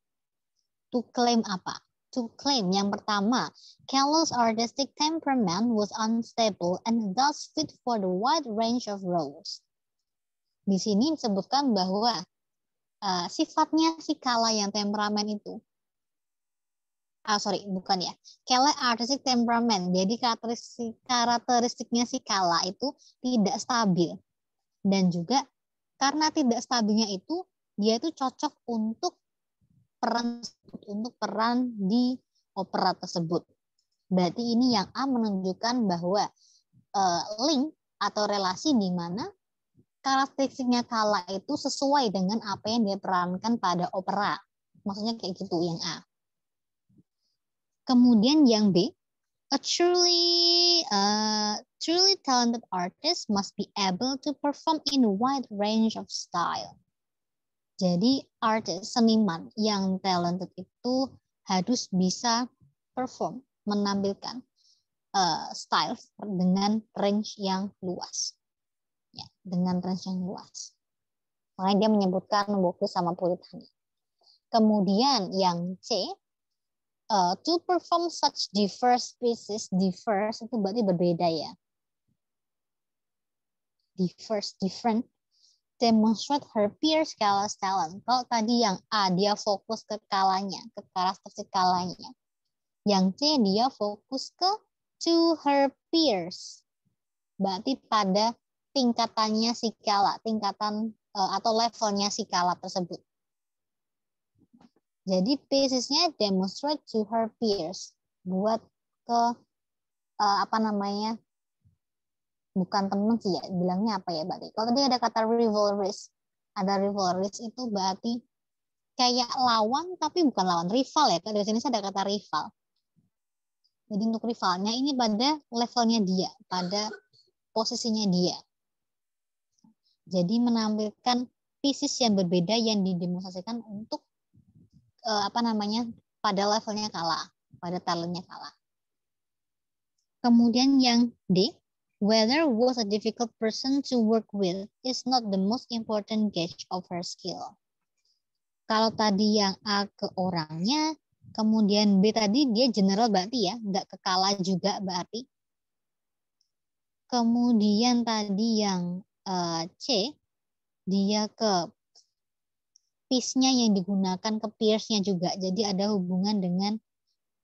To claim apa? To claim yang pertama, Kello's artistic temperament was unstable and thus fit for the wide range of roles. Di sini disebutkan bahwa sifatnya si Kala yang temperamen itu, bukan ya, Kelly artistic temperament, jadi karakteristiknya si Kala itu tidak stabil. Dan juga karena tidak stabilnya itu, dia itu cocok untuk peran di opera tersebut. Berarti ini yang A menunjukkan bahwa link atau relasi di mana karakteristiknya Kala itu sesuai dengan apa yang dia perankan pada opera. Maksudnya kayak gitu yang A. Kemudian yang B, a truly talented artist must be able to perform in a wide range of style. Jadi artis, seniman yang talented itu harus bisa perform, menampilkan style dengan range yang luas. Ya, dengan range yang luas. Makanya dia menyebutkan Walker sama Puritani. Kemudian yang C, to perform such diverse pieces, diverse itu berarti berbeda ya. Diverse, different. demonstrate her peer scala's talent. Kalau tadi yang A, dia fokus ke kalanya, ke karakteristik kalanya. Yang C, dia fokus ke to her peers. Berarti pada tingkatannya si kala, tingkatan atau levelnya si kala tersebut. Jadi basisnya demonstrate to her peers. Buat ke bukan temen sih ya, bilangnya apa ya berarti. Kalau tadi ada kata rivalries, itu berarti kayak lawan tapi bukan lawan, rival ya. Dari sini ada kata rival. Jadi untuk rivalnya ini pada levelnya dia, pada posisinya dia. Jadi menampilkan pieces yang berbeda yang didemonstrasikan untuk pada levelnya kala, pada talentnya kala. Kemudian yang D, whether was a difficult person to work with is not the most important gauge of her skill. Kalau tadi yang A ke orangnya, kemudian B tadi dia general berarti ya, nggak ke kala juga berarti. Kemudian tadi yang C, dia ke piece-nya yang digunakan, ke peers-nya juga. Jadi ada hubungan dengan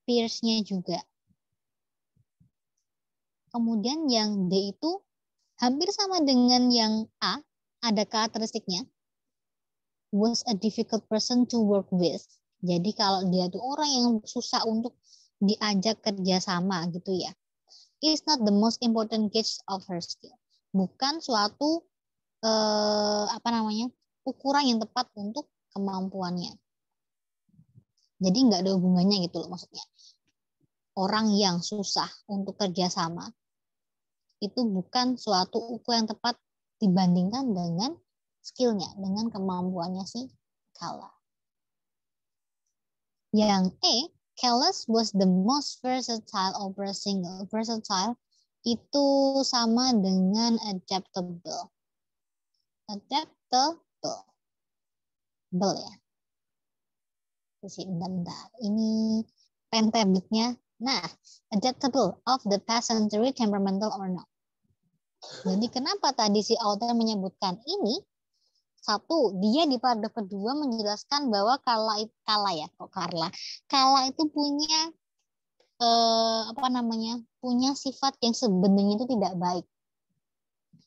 peers-nya juga. Kemudian yang D itu hampir sama dengan yang A, ada karakteristiknya. Was a difficult person to work with. Jadi kalau dia tuh orang yang susah untuk diajak kerjasama gitu ya. Is not the most important gauge of her skill. Bukan suatu ukuran yang tepat untuk kemampuannya. Jadi nggak ada hubungannya gitu loh maksudnya. Orang yang susah untuk kerjasama itu bukan suatu ukuran yang tepat dibandingkan dengan skillnya, dengan kemampuannya si kala. Yang E, Callas was the most versatile opera singer. Versatile itu sama dengan adaptable. Adaptable ya. Bentar. Ini pen tabletnya. Nah, adaptable of the past century, temperamental or not. Jadi kenapa tadi si author menyebutkan ini? Satu, dia di paragraf kedua menjelaskan bahwa Kala itu punya punya sifat yang sebenarnya itu tidak baik.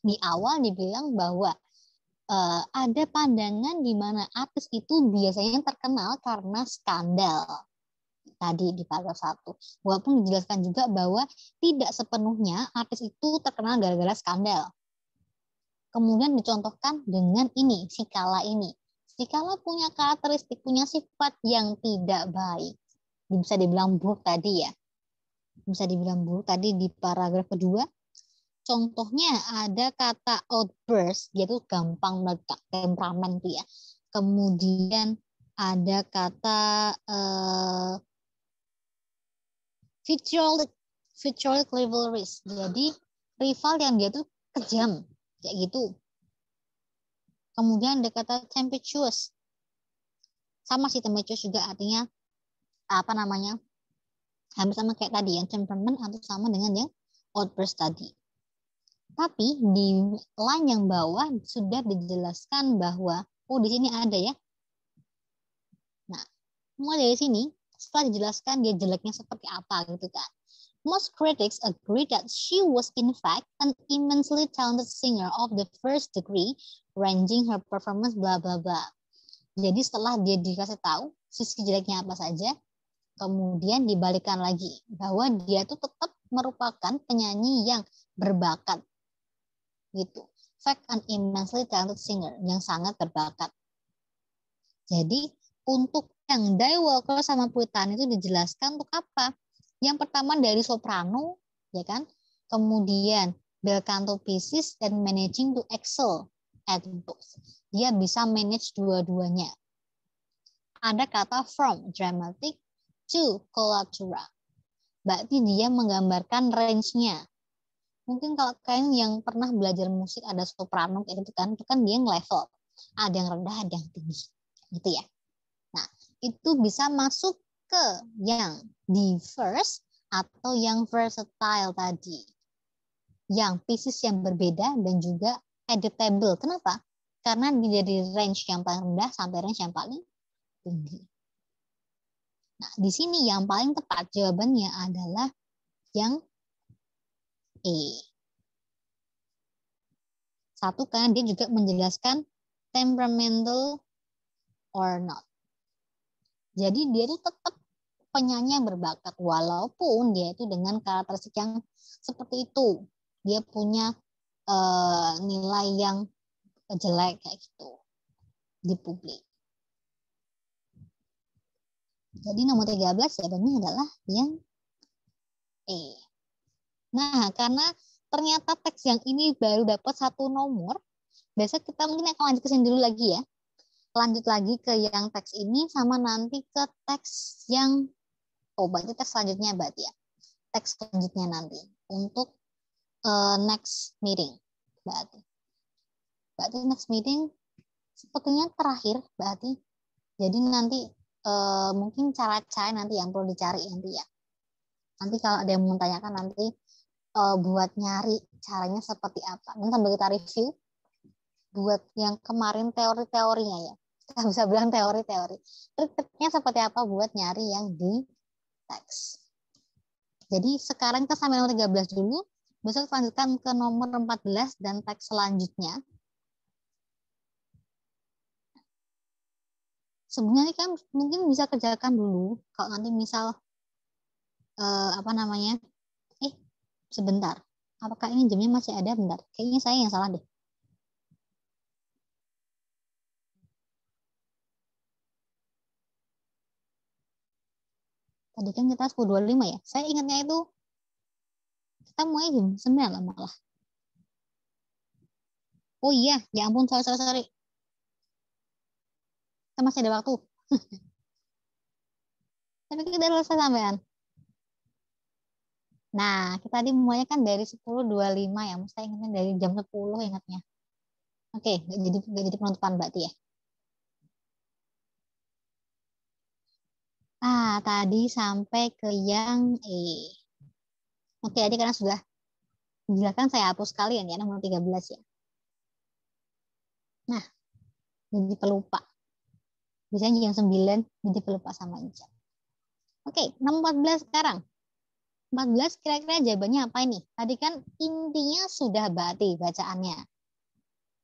Di awal dibilang bahwa ada pandangan di mana artis itu biasanya terkenal karena skandal. Tadi di paragraf 1. Walaupun dijelaskan juga bahwa tidak sepenuhnya artis itu terkenal gara-gara skandal. Kemudian dicontohkan dengan ini, si Kala ini. Si Kala punya karakteristik, punya sifat yang tidak baik. Bisa dibilang buruk tadi ya. Bisa dibilang buruk tadi di paragraf kedua. Contohnya ada kata outburst, yaitu gampang meledak, temperamen tuh ya. Kemudian ada kata vitriolic rivalries. Jadi rival yang dia tuh kejam, kayak gitu. Kemudian ada kata tempestuous. Sama sih tempestuous juga artinya hampir sama kayak tadi yang temperament atau sama dengan yang outburst tadi. Tapi di line yang bawah sudah dijelaskan bahwa di sini ada ya. Nah, mulai dari sini setelah dijelaskan dia jeleknya seperti apa gitu kan. Most critics agree that she was in fact an immensely talented singer of the first degree, ranging her performance bla bla bla. Jadi setelah dia dikasih tahu sisi jeleknya apa saja, kemudian dibalikan lagi bahwa dia tuh tetap merupakan penyanyi yang berbakat. Gitu. Fact an immensely talented singer yang sangat berbakat. Jadi untuk yang Die Walker sama Puitani itu dijelaskan untuk apa? Yang pertama dari soprano, ya kan? Kemudian bel canto pieces dan managing to excel at both. Dia bisa manage dua-duanya. Ada kata from dramatic to collateral. Berarti dia menggambarkan range-nya. Mungkin kalau kalian yang pernah belajar musik ada soprano kayak gitu kan, itu kan dia level. Ada yang rendah, ada yang tinggi. Gitu ya. Nah, itu bisa masuk ke yang diverse atau yang versatile tadi. Yang pieces yang berbeda dan juga adaptable. Kenapa? karena dia dari range yang paling rendah sampai range yang paling tinggi. Nah, di sini yang paling tepat jawabannya adalah yang E. Satu, kan dia juga menjelaskan temperamental or not. Jadi dia itu tetap penyanyi yang berbakat walaupun dia itu dengan karakteristik yang seperti itu. Dia punya nilai yang jelek kayak gitu di publik. Jadi nomor 13 jawabannya adalah yang E. Nah, karena ternyata teks yang ini baru dapat 1 nomor, besok kita mungkin akan lanjut ke sini dulu lagi ya. Lanjut lagi ke yang teks ini sama nanti ke teks yang berarti teks selanjutnya berarti ya. Teks selanjutnya nanti untuk next meeting berarti. Berarti next meeting sepertinya terakhir berarti. Jadi nanti mungkin cara-cara nanti yang perlu dicari nanti ya. Nanti kalau ada yang mau tanyakan nanti buat nyari caranya seperti apa. Nanti sambil kita review buat yang kemarin teori-teorinya ya. Kita bisa bilang teori-teori. Trik-triknya seperti apa buat nyari yang di teks. Jadi sekarang kita sampai nomor 13 dulu. Besok lanjutkan ke nomor 14 dan teks selanjutnya. Sebenarnya kan mungkin bisa kerjakan dulu. Kalau nanti misal sebentar. Apakah ini jamnya masih ada? Bentar. Kayaknya saya yang salah deh. Tadi kan kita 10.25 ya. Saya ingatnya itu kita mulai jam 9 lah malah. Oh iya, ya ampun, sorry. Kita masih ada waktu. Tapi kita udah selesai sampean. Nah, kita tadi mulainya kan dari 10.25 ya. Saya ingatnya dari jam 10 ingatnya. Oke, nggak jadi penutupan berarti ya. Tadi sampai ke yang E. Oke, jadi karena sudah dijelaskan saya hapus kalian ya, nomor 13 ya. Nah, jadi pelupa. Biasanya yang 9 jadi pelupa sama jam. Oke, nomor 14 sekarang. 14 kira-kira jawabannya apa ini? Tadi kan intinya sudah berarti bacaannya.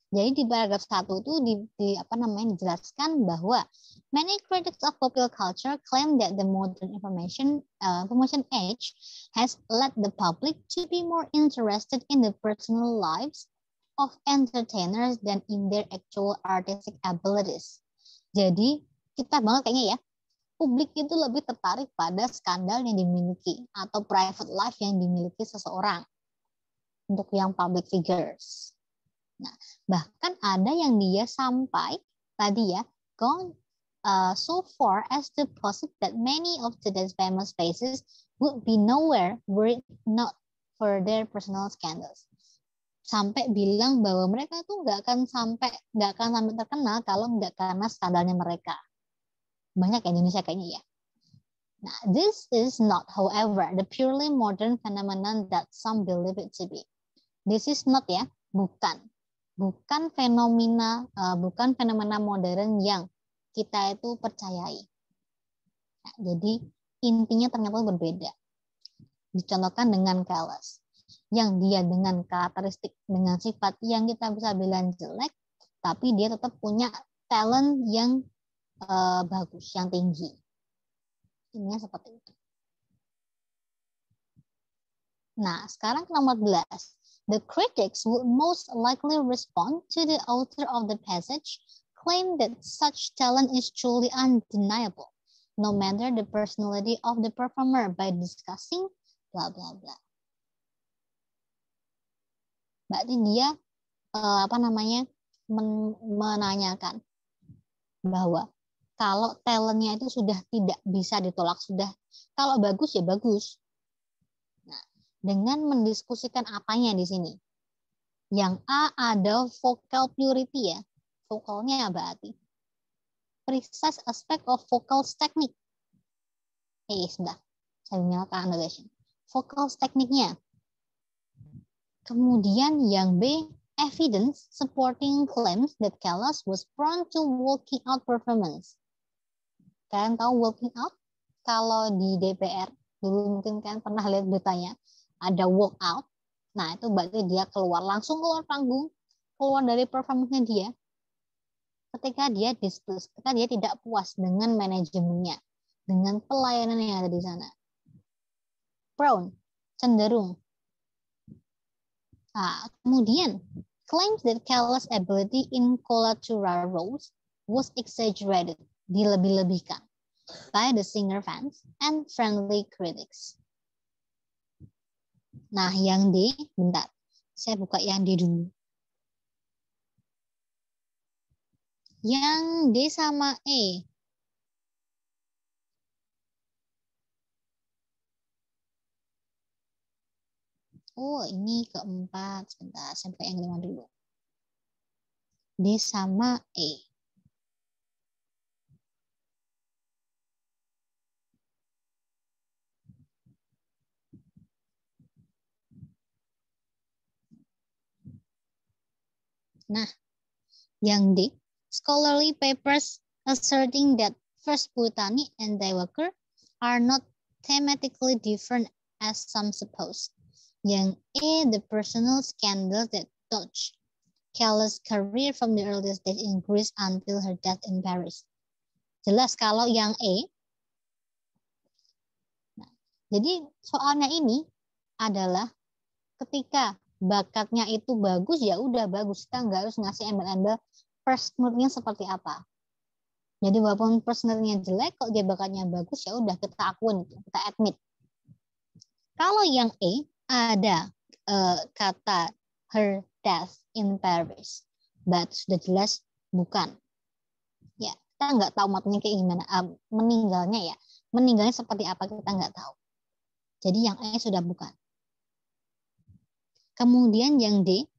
Jadi di paragraf 1 itu dijelaskan bahwa many critics of popular culture claim that the modern information age has led the public to be more interested in the personal lives of entertainers than in their actual artistic abilities. Jadi kita banget kayaknya ya, publik itu lebih tertarik pada skandal yang dimiliki atau private life yang dimiliki seseorang untuk yang public figures. Nah, bahkan ada yang dia sampai tadi ya, gone so far as to posit that many of today's famous faces would be nowhere were it not for their personal scandals. Sampai bilang bahwa mereka tuh nggak akan sampai terkenal kalau nggak karena skandalnya mereka. Banyak ya Indonesia kayaknya ya. Nah, this is not, however, the purely modern phenomenon that some believe it to be. This is not ya, bukan fenomena modern yang kita itu percayai. Nah, jadi intinya ternyata berbeda. Dicontohkan dengan Callas, yang dia dengan karakteristik, dengan sifat yang kita bisa bilang jelek, tapi dia tetap punya talent yang bagus, yang tinggi. Intinya seperti itu. Nah, sekarang ke nomor 11. The critics would most likely respond to the author of the passage, claim that such talent is truly undeniable, no matter the personality of the performer, by discussing bla bla bla. Berarti dia menanyakan bahwa kalau talentnya itu sudah tidak bisa ditolak, sudah kalau bagus ya bagus. Nah, dengan mendiskusikan apanya di sini. Yang A ada vocal purity ya. Vokalnya berarti precise aspect of vocals technique. Sudah. Saya nyalakan annotation. Vocals tekniknya. Kemudian yang B evidence supporting claims that Callas was prone to walking out performance. Kalian tahu walking out? Kalau di DPR, dulu mungkin kan pernah lihat beritanya, ada walk out. Nah, itu berarti dia langsung keluar panggung, keluar dari performance-nya dia. Ketika dia displeased, ketika dia tidak puas dengan manajemennya, dengan pelayanan yang ada di sana. Prone, cenderung. Nah, kemudian, claims that Callas' ability in collateral roles was exaggerated, dilebih-lebihkan, by the singer fans and friendly critics. Nah, yang D, bentar. Saya buka yang D dulu. Yang D sama E. Oh, ini keempat. Sebentar, saya buka yang 5 dulu. D sama E. Nah, yang D, scholarly papers asserting that First Puritani and Daiwaker are not thematically different as some suppose. Yang E, the personal scandal that touched Callas' career from the earliest days in Greece until her death in Paris. Jelas kalau yang E. Nah, jadi soalnya ini adalah ketika bakatnya itu bagus, ya udah bagus. Kita nggak harus ngasih embel-embel personalnya seperti apa. Jadi walaupun personalnya jelek, kok dia bakatnya bagus, ya udah kita akuin, kita admit. Kalau yang E ada kata her death in Paris, but sudah jelas bukan. Ya, kita nggak tahu maknanya kayak gimana. Meninggalnya ya, meninggalnya seperti apa kita nggak tahu. Jadi yang E sudah bukan. Kemudian yang D,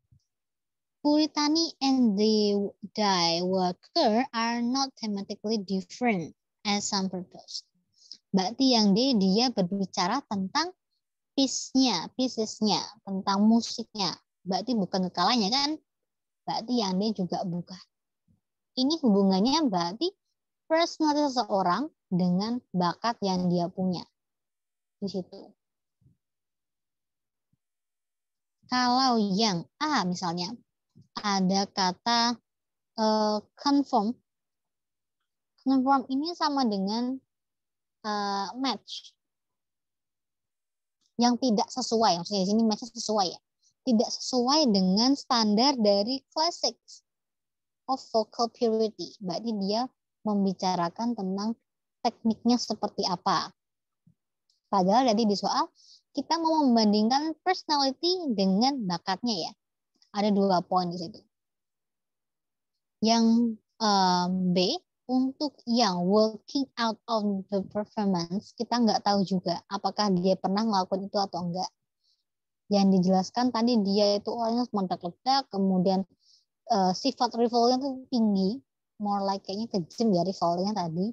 Puritani and the Daiwaker are not thematically different as some proposed. Berarti yang D, dia berbicara tentang piecesnya, tentang musiknya. Berarti bukan kekalanya kan? Berarti yang D juga bukan. Ini hubungannya berarti personality seseorang dengan bakat yang dia punya. Di situ. Kalau yang A misalnya, ada kata conform. Conform ini sama dengan match. Yang tidak sesuai. Maksudnya di sini match sesuai ya. Tidak sesuai dengan standar dari classics of vocal purity. Berarti dia membicarakan tentang tekniknya seperti apa. Padahal tadi di soal kita mau membandingkan personality dengan bakatnya ya. Ada 2 poin di situ. Yang B, untuk yang working out of the performance, kita nggak tahu juga apakah dia pernah ngelakuin itu atau enggak. Yang dijelaskan tadi dia itu orangnya meledak-ledak, kemudian sifat rivalnya tuh tinggi, more like kayaknya kejam ya rivalnya tadi.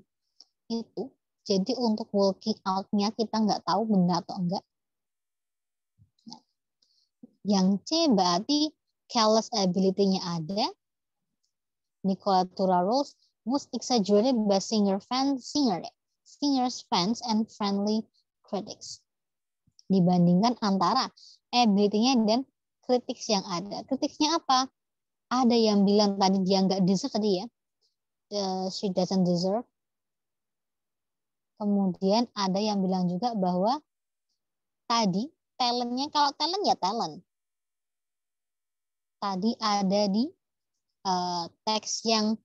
Itu. Jadi untuk working out-nya kita nggak tahu benar atau enggak. Yang C berarti Callas' ability-nya ada. Collateral roles was exaggerated by singer's fans and friendly critics. Dibandingkan antara ability-nya dan critics yang ada. Critics-nya apa? Ada yang bilang tadi dia nggak deserve tadi ya. She doesn't deserve. Kemudian ada yang bilang juga bahwa tadi talentnya, kalau talent ya talent. Tadi ada di teks yang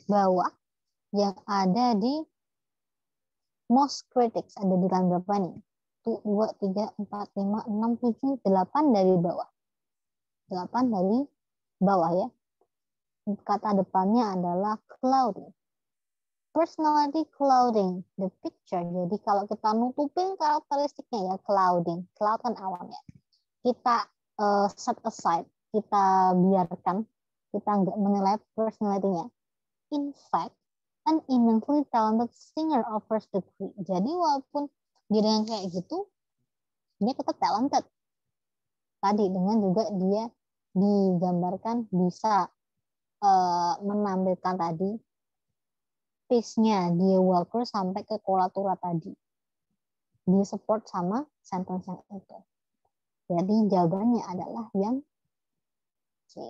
bawah, yang ada di most critics, ada di line berapa nih? 1, 2, 3, 4, 5, 6, 7, 8 dari bawah. 8 dari bawah ya. Kata depannya adalah clouding. Personality clouding the picture. Jadi kalau kita nutupin karakteristiknya ya clouding. Cloud kan awan ya. Kita set aside, kita biarkan, kita nggak menilai personality-nya. In fact, an immensely talented singer offers the degree. Jadi walaupun dia dengan kayak gitu, dia tetap talented. tadi dengan juga dia digambarkan bisa menampilkan tadi pace-nya dia walker sampai ke kolatura tadi. Di support sama sentence yang itu. Jadi jawabannya adalah yang C.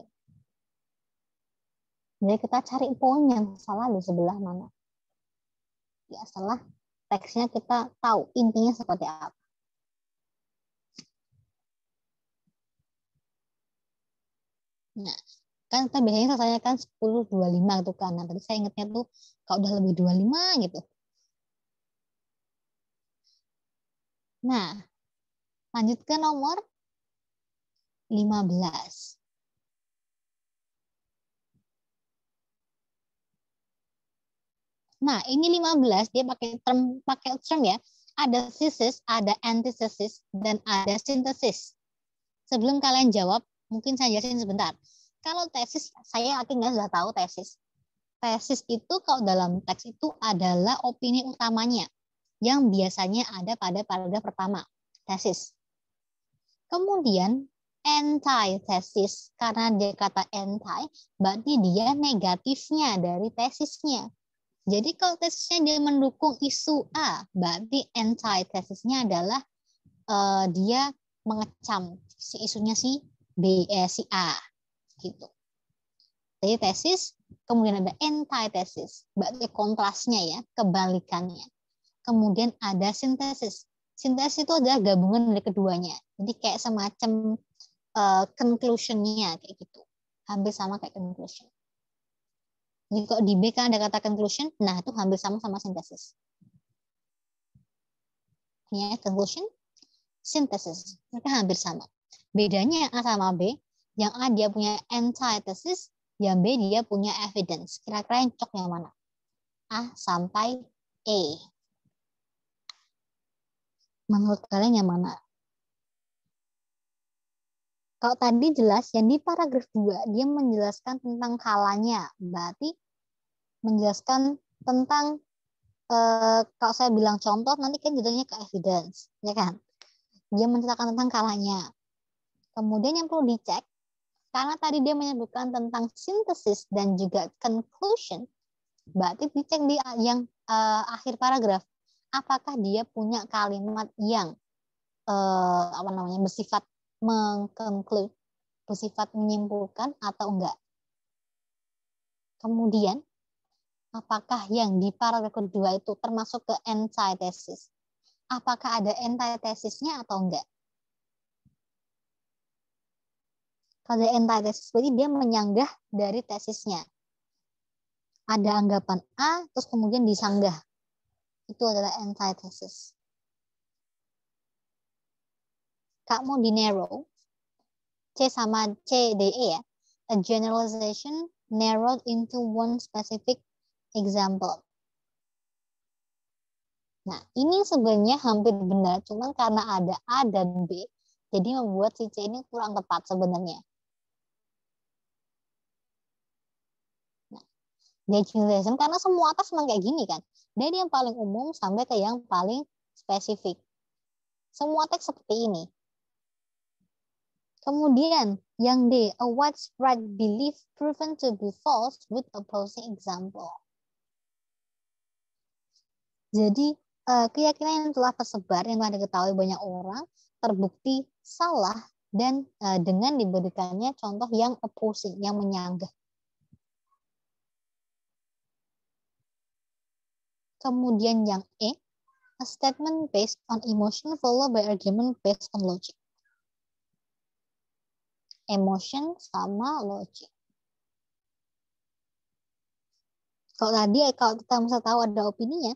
Jadi kita cari poin yang salah di sebelah mana. Ya, setelah teksnya kita tahu intinya seperti apa. Nah, kan kita biasanya selesainya kan 10-25 gitu kan. Nah, tadi saya ingatnya tuh kalau udah lebih 25 gitu. Nah, lanjut ke nomor 15. Nah, ini 15 dia pakai term ya. Ada thesis, ada antithesis, dan ada sintesis. Sebelum kalian jawab, mungkin saya jelasin sebentar. Kalau tesis, saya yakin kalian sudah tahu tesis. Tesis itu kalau dalam teks itu adalah opini utamanya yang biasanya ada pada paragraf pertama, tesis. Kemudian anti-tesis, karena dia kata anti, berarti dia negatifnya dari tesisnya. Jadi kalau tesisnya dia mendukung isu A, berarti anti-tesisnya adalah dia mengecam si isunya si si A gitu. Jadi tesis, kemudian ada anti-tesis, berarti kontrasnya ya, kebalikannya. Kemudian ada sintesis. Sintesis itu adalah gabungan dari keduanya. Jadi kayak semacam conclusion-nya kayak gitu. Hampir sama kayak conclusion. Jadi kalau di B kan ada kata conclusion, nah itu hampir sama sintesis. Ya, conclusion, sintesis. Mereka hampir sama. Bedanya A sama B, yang A dia punya antithesis, yang B dia punya evidence. Kira-kira yang cocok yang mana? A sampai E. Menurut kalian yang mana? Kalau tadi jelas yang di paragraf 2 dia menjelaskan tentang kalanya, berarti menjelaskan tentang kalau saya bilang contoh nanti kan judulnya ke evidence, ya kan? Dia menceritakan tentang kalanya. Kemudian yang perlu dicek karena tadi dia menyebutkan tentang sintesis dan juga conclusion, berarti dicek di yang akhir paragraf apakah dia punya kalimat yang bersifat mengkonklude, bersifat menyimpulkan atau enggak. Kemudian, apakah yang di paragraf kedua itu termasuk ke antithesis? Apakah ada antitesisnya atau enggak? Kalau ada antithesis, berarti dia menyanggah dari tesisnya. Ada anggapan A, terus kemudian disanggah. Itu adalah antithesis. Kamu di narrow, C sama C, D, E ya. A generalization narrowed into one specific example. Nah, ini sebenarnya hampir benar, cuman karena ada A dan B, jadi membuat si C ini kurang tepat sebenarnya. Nah, generalization karena semua atas memang kayak gini kan. Dari yang paling umum sampai ke yang paling spesifik. Semua teks seperti ini. Kemudian yang D, a widespread belief proven to be false with opposing example. Jadi keyakinan yang telah tersebar, yang telah diketahui banyak orang, terbukti salah dan dengan diberikannya contoh yang opposing, yang menyanggah. Kemudian yang E, a statement based on emotion followed by argument based on logic. Emotion sama logic. Kalau tadi kalau kita bisa tahu ada opininya,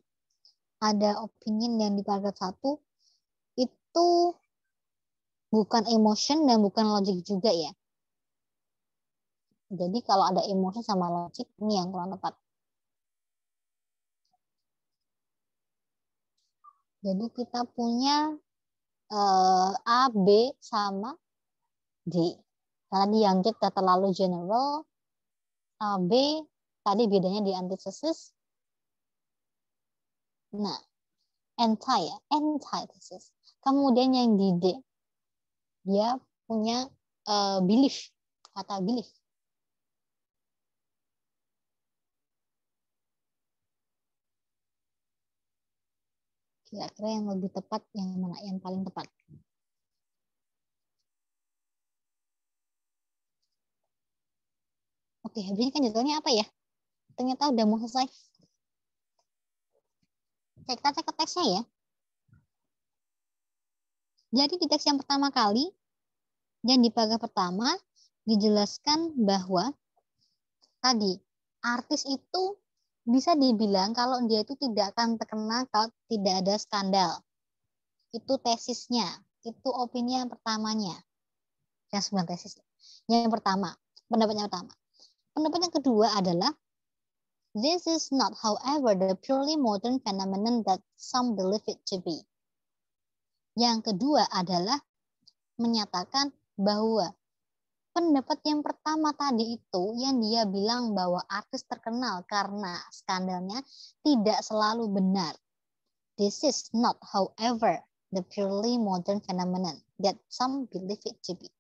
ada opinion yang di paragraf 1 itu bukan emotion dan bukan logic juga ya. Jadi kalau ada emotion sama logic ini yang kurang tepat. Jadi kita punya A, B sama D. Karena di yang D terlalu general, A, B tadi bedanya di antithesis. Nah, antithesis. Kemudian yang di D, dia punya belief, kata belief. Kira-kira yang lebih tepat yang mana? Yang paling tepat? Oke, habis ini kan jadwalnya apa ya? Ternyata udah mau selesai. Kita cek ke teksnya ya. Jadi di teks yang pertama kali, dan di paragraf pertama, dijelaskan bahwa tadi, artis itu bisa dibilang kalau dia itu tidak akan terkenal kalau tidak ada skandal. Itu tesisnya, itu opini yang pertamanya. Yang sebuah tesis. Yang pertama, pendapat yang pertama. Pendapat yang kedua adalah, this is not, however, the purely modern phenomenon that some believe it to be. Yang kedua adalah menyatakan bahwa pendapat yang pertama tadi itu yang dia bilang bahwa artis terkenal karena skandalnya tidak selalu benar. This is not, however, the purely modern phenomenon that some believe it to be.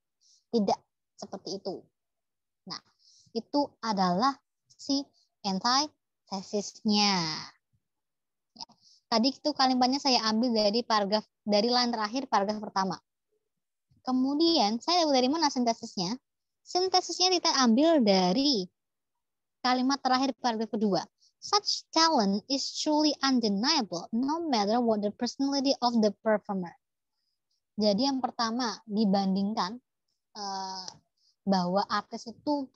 Tidak seperti itu. Nah, itu adalah si antitesisnya. Ya. Tadi itu kalimatnya saya ambil dari line terakhir paragraf pertama. Kemudian saya dapat dari mana sintesisnya? Sintesisnya kita ambil dari kalimat terakhir paragraf kedua. Such talent is truly undeniable no matter what the personality of the performer. Jadi yang pertama dibandingkan bahwa artis itu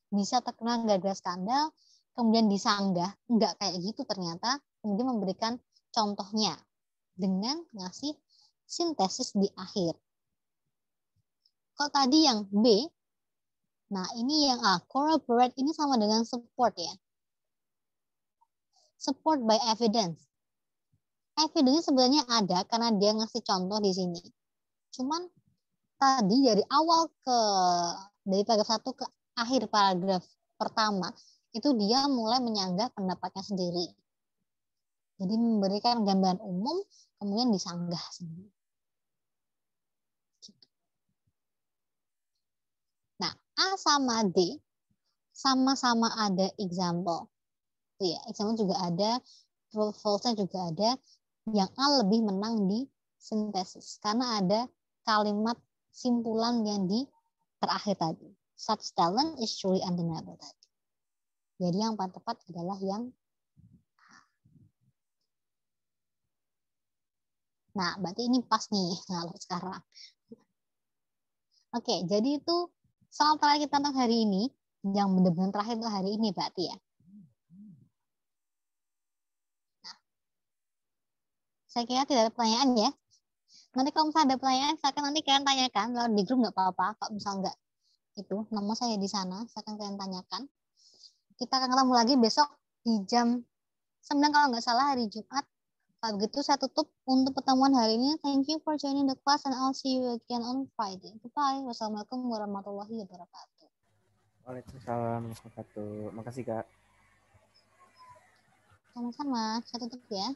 bisa terkenal gara-gara skandal, kemudian disanggah, enggak kayak gitu ternyata, kemudian memberikan contohnya dengan ngasih sintesis di akhir. Kalau tadi yang B, nah ini yang A, corroborate ini sama dengan support ya. Support by evidence. Evidence sebenarnya ada karena dia ngasih contoh di sini. Cuman tadi dari paragraf 1 ke akhir paragraf pertama, itu dia mulai menyanggah pendapatnya sendiri. Jadi memberikan gambaran umum, kemudian disanggah sendiri. Nah, A sama D sama-sama ada example. Ya, example juga ada, true false-nya juga ada. Yang A lebih menang di sintesis karena ada kalimat simpulan yang di terakhir tadi. Such talent is truly undeniable tadi. Jadi yang paling tepat adalah yang A. Nah, berarti ini pas nih kalau sekarang. Oke, jadi itu soal terakhir kita untuk hari ini, yang benar-benar terakhir untuk hari ini berarti ya. Nah, saya kira tidak ada pertanyaan ya. Nanti kalau misalnya ada pertanyaan, silakan nanti kalian tanyakan. Kalau di grup nggak apa-apa, kalau misalnya nggak itu, nomor saya di sana, silakan kalian tanyakan. Kita akan ketemu lagi besok di jam 9 kalau nggak salah hari Jumat. Kalau begitu saya tutup untuk pertemuan hari ini. Thank you for joining the class and I'll see you again on Friday. Goodbye. Wassalamualaikum warahmatullahi wabarakatuh. Waalaikumsalam warahmatullahi wabarakatuh. Makasih Kak. Sama-sama. Saya tutup ya.